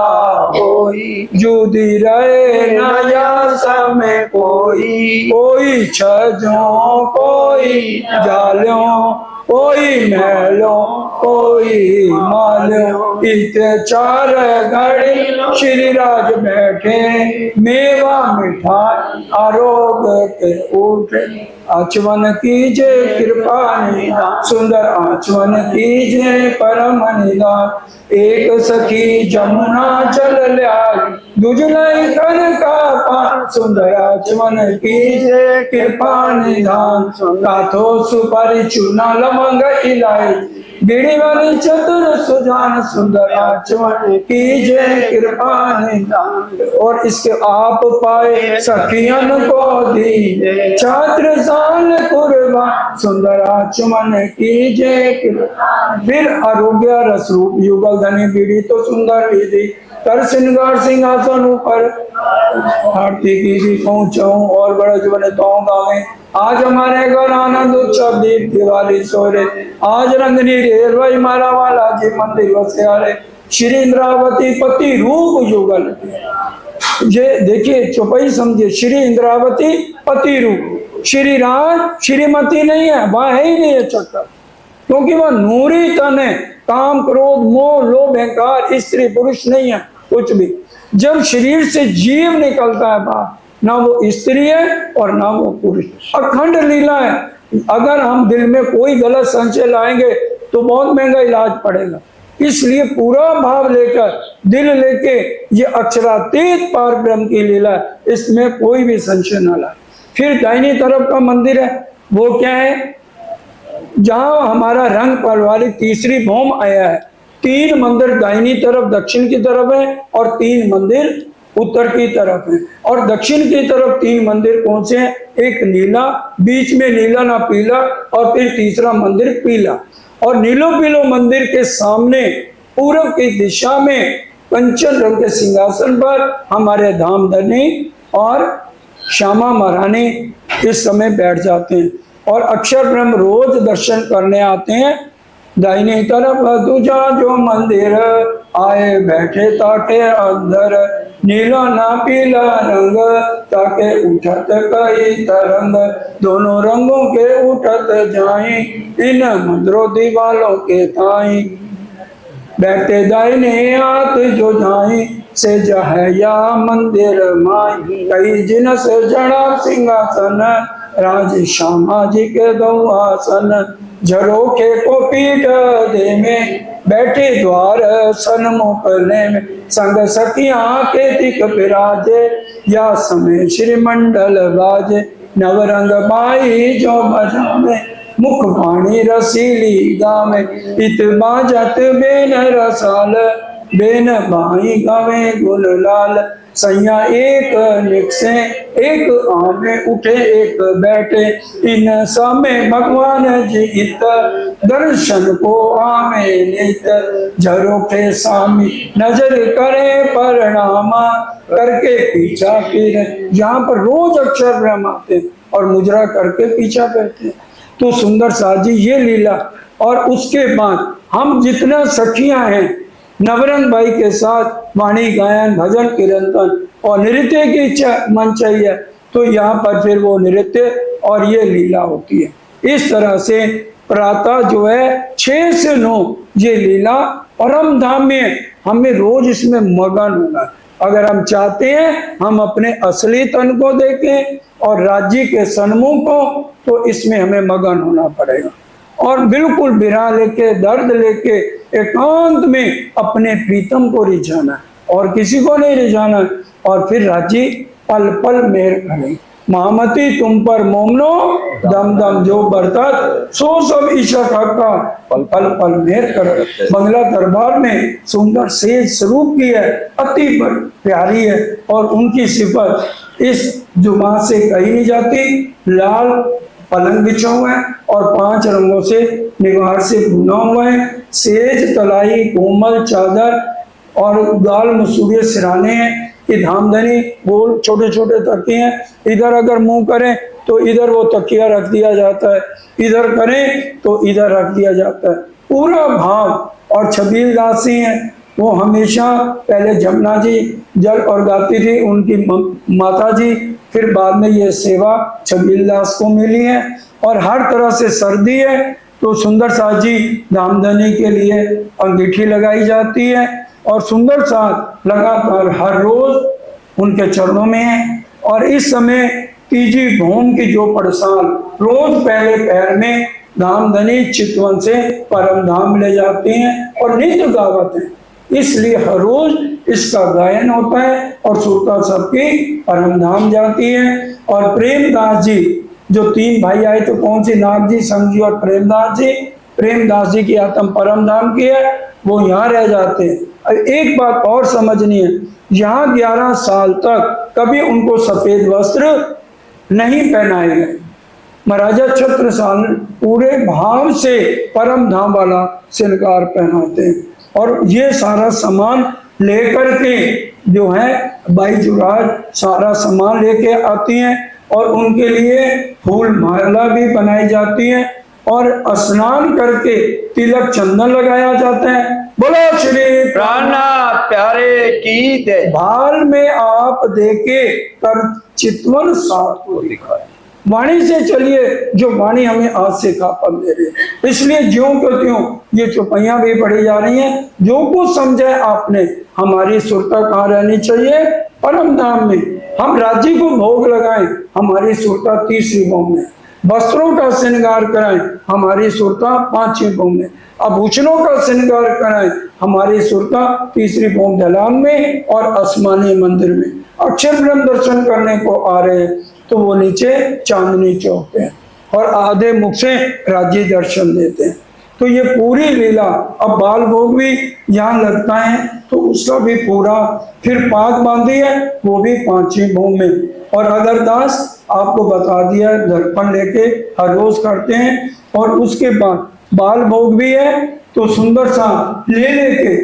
होई जुदी रहे नया समय कोई छजों कोई जालों कोई महलों कोई मालों इत चार घड़ी श्री राज बैठे मेवा मिठाई आरोग्य के उठे आचमन कीजे कृपा निधान सुंदर आचमन कीजे परम निधान एक सखी जमुना चल लाई दुजलाई कर का पान सुंदर आचमन कीजे कृपा निधान काथो सुपारी चूना लवंग इलायची बीड़ी वाली चतुर सुजान सुंदर आचमन कीजे कृपा निधान और इसके आप पाए सखियन को दी छात्र साल कुर्बान सुंदर आचमन कीजे फिर आरोग्य रस रूप युगल धनी बीड़ी तो सुंदर विधि कर श्रृंगार सिंहासन ऊपर आरती की भी पहुंचाऊं और बड़ा जीवन गावे आज हमारे घर आनंद उत्सव दीप दिवाली सोरे आज रंगनी रेल भाई मारा वाला जी मंदिर वस्याले श्री इंद्रावती पति रूप युगल ये देखिए चौपाई समझिए श्री इंद्रावती पति रूप श्री राम श्रीमती नहीं है वह है ही नहीं है चक्कर क्योंकि वह नूरी तन है काम क्रोध मोह लोभ अहंकार स्त्री पुरुष नहीं है कुछ भी जब शरीर से जीव निकलता है बाहर ना वो स्त्री है और ना वो पुरुष अखंड लीला है अगर हम दिल में कोई गलत संशय लाएंगे तो बहुत महंगा इलाज पड़ेगा इसलिए पूरा भाव लेकर दिल लेके ये अक्षरातीत पार ब्रह्म की लीला है इसमें कोई भी संशय न लाए फिर दाहिनी तरफ का मंदिर है वो क्या है जहां हमारा रंग पलवारी तीसरी भौम आया है 3 मंदिर दाहिनी तरफ दक्षिण की तरफ है और 3 मंदिर उत्तर की तरफ है। और दक्षिण की तरफ 3 मंदिर कौन से हैं? एक नीला, बीच में नीला ना पीला, और फिर तीसरा मंदिर पीला। और नीलो पीलो मंदिर के सामने पूर्व की दिशा में कंचन रंग के सिंहासन पर हमारे धामधनी और श्यामा महारानी इस समय बैठ जाते हैं। और अक्षर ब्रह्म रोज दर्शन करने आते हैं। दाहिनी तरफ दूजा जो मंदिर आए बैठे ताके अंदर, नीला ना पीला रंग ताके उठत कई तरंग, दोनों रंगों के उठत जाए इन मंदिरों दीवालों के ताई, बैठे दाहिने हाथ जो जाए से जहया मंदिर माई, कई जिनस जड़ा सिंहासन राज श्यामा जी के दो आसन, झरोखे को पीठ दे में बैठे द्वार सन्मुख में, संग सखिया के दिख विराजे या समय श्री मंडल बाजे, नवरंग बाई जो बजावे मुख वाणी रसीली गावे, इत बाजत बेन रसाल बेन बाई गावे गुललाल, सैया एक निकसे एक आमे उठे एक बैठे, इन समय भगवान जी इत दर्शन को आमे नित, झरोखे सामी नजर करे प्रणाम करके पीछा फिर। यहाँ पर रोज अक्षर ब्रह्म आते हैं और मुजरा करके पीछा करते हैं। तो सुंदर साथ जी ये लीला। और उसके बाद हम जितना सखियां हैं नवरंग भाई के साथ वाणी गायन भजन कीर्तन और नृत्य की इच्छा मन चाहिए तो यहाँ पर फिर वो नृत्य और ये लीला होती है। इस तरह से प्रातः जो है 6 से 9 ये लीला परम धाम में हमें रोज इसमें मगन होना है। अगर हम चाहते हैं हम अपने असली तन को देखें और राज्य के सन्मुख को, तो इसमें हमें मगन होना पड़ेगा और बिल्कुल बिरहा लेके दर्द लेके एकांत में अपने प्रीतम को रिझाना है और किसी को नहीं रिझाना है। और फिर राज्य पल पल मेहर करे, महामती तुम पर मोमनो दम दम जो बरतत सो सब ईशक हक्का पल पल पल मेहर कर। बंगला दरबार में सुंदर सेज स्वरूप की है, अति प्यारी है और उनकी सिफत इस जुबान से कही नहीं जाती। लाल पलंग बिछा हुआ है और 5 रंगों से निवार से बुना हुआ है, सेज तलाई कोमल चादर और गाल मसूरिये सिराने हैं। ये धामधनी गोल छोटे छोटे तकिए हैं, इधर अगर मुंह करें तो इधर वो तकिया रख दिया जाता है, इधर करें तो इधर रख दिया जाता है, पूरा भाव। और छबील दासी हैं, वो हमेशा पहले जमुना जी जल और गाती थी, उनकी माता जी, फिर बाद में ये सेवा छबील दास को मिली है। और हर तरह से सर्दी है तो सुंदर साथ जी धामधनी के लिए अंगीठी लगाई जाती है और सुंदर साथ लगातार हर रोज उनके चरणों में है। और इस समय तीजी भौम की जो पड़साल रोज पहले पैर में धामधनी चितवन से परम धाम ले जाती हैं और नित्य गावत है, इसलिए हर रोज इसका गायन होता है और सुरता सबकी परम धाम जाती है। और प्रेमदास जी जो 3 भाई आए तो कौन सी, नाग जी, संग जी और प्रेमदास जी। प्रेमदास जी की आत्म परम धाम की है, वो यहाँ रह जाते हैं। एक बात और समझनी है, यहाँ 11 साल तक कभी उनको सफेद वस्त्र नहीं पहनाए गए। महाराजा छत्रसाल पूरे भाव से परम धाम वाला श्रृंगार पहनाते हैं और ये सारा सामान लेकर के जो है बाई जुराज सारा सामान लेके आती हैं और उनके लिए फूल माला भी बनाई जाती है और स्नान करके तिलक चंदन लगाया जाता है। बोलो श्री प्राणनाथ प्यारे की जय। भाल में आप देखे कर चितवन साथ को दिखाए। वाणी से चलिए, जो वाणी हमें आज से खापन दे रही है, इसलिए ज्यों को त्यों ये चौपाइयां भी पढ़ी जा रही हैं। जो कुछ समझे आपने, हमारी सुरता कहाँ रहनी चाहिए, परम धाम में। हम राज्य को भोग लगाएं, हमारी सुरता 30वीं भौम में। वस्त्रों का श्रृंगार कराएं, हमारी सुरता 5वीं भौम में। आभूषणों का श्रृंगार कराएं, हमारी सुरता 3री भौम दलान में और आसमानी मंदिर में। अक्षर ब्रह्म दर्शन करने को आ रहे हैं तो वो नीचे चांदनी चौक पे और आधे मुख से राज्य दर्शन देते हैं। तो ये पूरी लीला। अब बाल भोग भी यहाँ लगता है तो उसका भी पूरा, फिर पाग बांधी है वो भी 5 भोग में। और अगरदास आपको बता दिया, दर्पण लेके हर रोज करते हैं। और उसके बाद बाल भोग भी है तो सुंदर सा ले लेके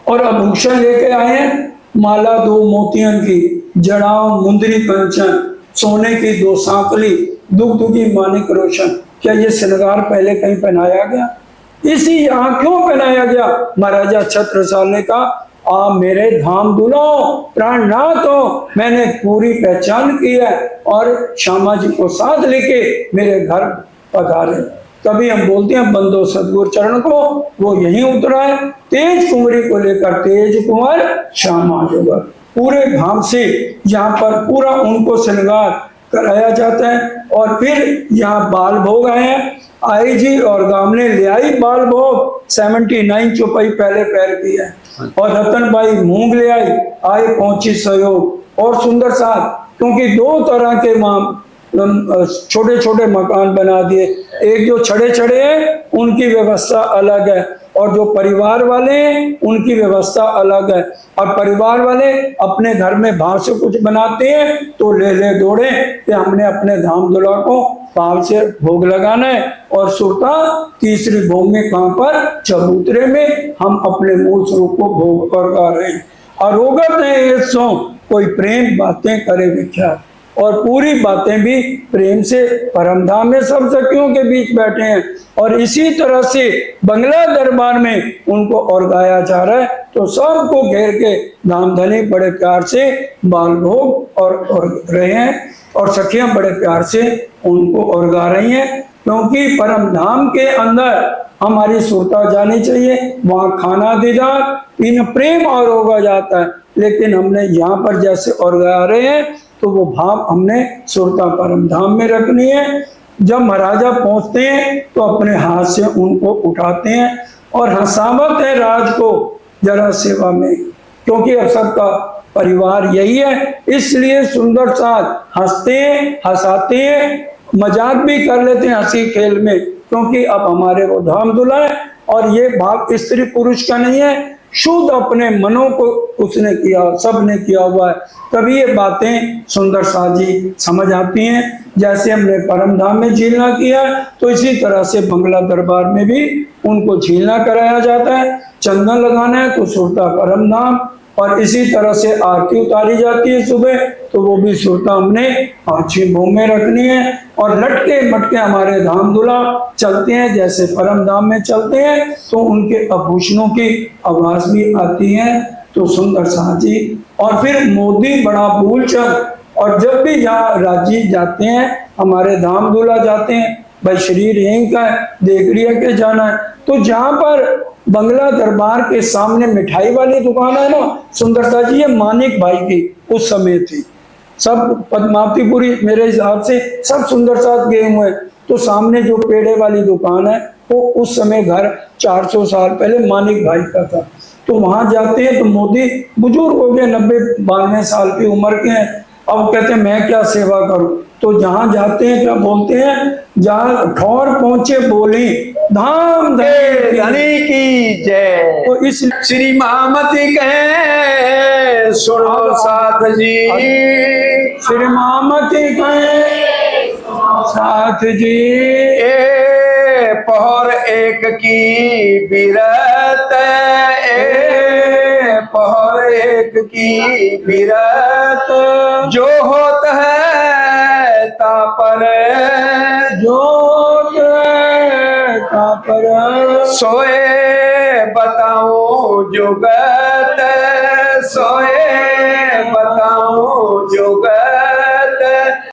और आभूषण लेके आए हैं, माला 2 मोतियों की, जड़ाओ मुंदरी कंचन, सोने की 2 सांकली, दुग्ध की मानिक रोशन। क्या ये श्रृंगार पहले कहीं पहनाया गया? इसी यहाँ क्यों पहनाया गया? महाराजा छत्रसाल ने कहा, आ मेरे धाम दुलाओ, प्राणनाथ हो, मैंने पूरी पहचान की है और श्यामा जी को साथ लेके मेरे घर पधारे। तभी हम बोलते हैं बंदो सदगुरु चरण को, वो यहीं उतरा है, तेज कुंवरी को लेकर तेज कुंवर श्यामा जोगर। पूरे धाम से यहाँ पर पूरा उनको श्रृंगार कराया जाता है। और फिर यहाँ बाल भोग आए हैं, आई जी और गामने ले आई बाल भोग, 79 चौपाई पहले पैर की है। और रतनबाई मूंग ले आई, आए पहुंची सहयोग। और सुंदर सा, क्योंकि 2 तरह के छोटे छोटे मकान बना दिए, एक जो छड़े छड़े हैं उनकी व्यवस्था अलग है, और जो परिवार वाले हैं उनकी व्यवस्था अलग है। और परिवार वाले अपने घर में भाव से कुछ बनाते हैं तो ले दौड़े कि हमने अपने धाम दुला को भाव से भोग लगाना है। और सुरता तीसरी भोग में कहां पर? चबूतरे में हम अपने मूल स्वरूप को भोग कर गा रहे हैं। अरोगत है ये सो कोई प्रेम बातें करे विख्यात, और पूरी बातें भी प्रेम से परमधाम में सब सखियों के बीच बैठे हैं। और इसी तरह से बंगला दरबार में उनको और गाया जा रहा है। तो सबको घेर के धामधनी बड़े प्यार से बाल भोग और रहे हैं, और सखियां बड़े प्यार से उनको और गा रही हैं। क्योंकि परमधाम के अंदर हमारी सुरता जानी चाहिए, वहाँ खाना दीदार इन प्रेम और होगा जाता है। लेकिन हमने यहाँ पर जैसे और गा रहे हैं तो वो भाव हमने सुरता परम धाम में रखनी है। जब महाराजा पहुंचते हैं तो अपने हाथ से उनको उठाते हैं और हंसावत है राज को जरा सेवा में, क्योंकि अब सबका परिवार यही है, इसलिए सुंदर साथ हंसते हैं, हंसाते हैं, मजाक भी कर लेते हैं हंसी खेल में, क्योंकि अब हमारे वो धाम दुला है। और ये भाव स्त्री पुरुष का नहीं है, शुद्ध अपने मनों को उसने किया, सबने किया हुआ है। तभी ये बातें सुंदर साजी समझ आती हैं। जैसे हमने परम धाम में झीलना किया तो इसी तरह से बंगला दरबार में भी उनको झीलना कराया जाता है। चंदन लगाना है तो सुरता परम धाम, और इसी तरह से आरती उतारी जाती है सुबह, तो वो भी सुरता हमने 5 भोग में रखनी है। और लटके मटके हमारे धाम दुला चलते हैं जैसे परम धाम में चलते हैं, तो उनके आभूषणों की आवाज भी आती है। तो सुंदर साजी और फिर मोदी बड़ा भूलचंद, और जब भी यहाँ राजी जाते हैं हमारे धाम दुला जाते हैं, भाई शरीर यहीं का है, देख लिया के जाना है। तो जहाँ पर बंगला दरबार के सामने मिठाई वाली दुकान है ना सुंदरता जी, ये मानिक भाई की उस समय थी। सब पद्मावतीपुरी मेरे हिसाब से सब सुंदर साथ गए हुए हैं। तो सामने जो पेड़े वाली दुकान है वो उस समय घर 400 साल पहले मानिक भाई का था। तो वहां जाते हैं तो मोदी बुजुर्ग हो गए, 90-92 साल की उम्र के हैं। अब कहते हैं मैं क्या सेवा करूं? तो जहां जाते हैं क्या बोलते हैं, जहां ठौर पहुंचे बोली धाम धनी की जय। तो इस श्री महामती कहे सुनो साथ जी, श्री महामती कहे साथ जी, ए पहर एक की बिरत, ए पहर एक की बिरत, जो होत है तापर, जो तापर, सोए बताऊं जुगत, सोए बताऊं जुगत,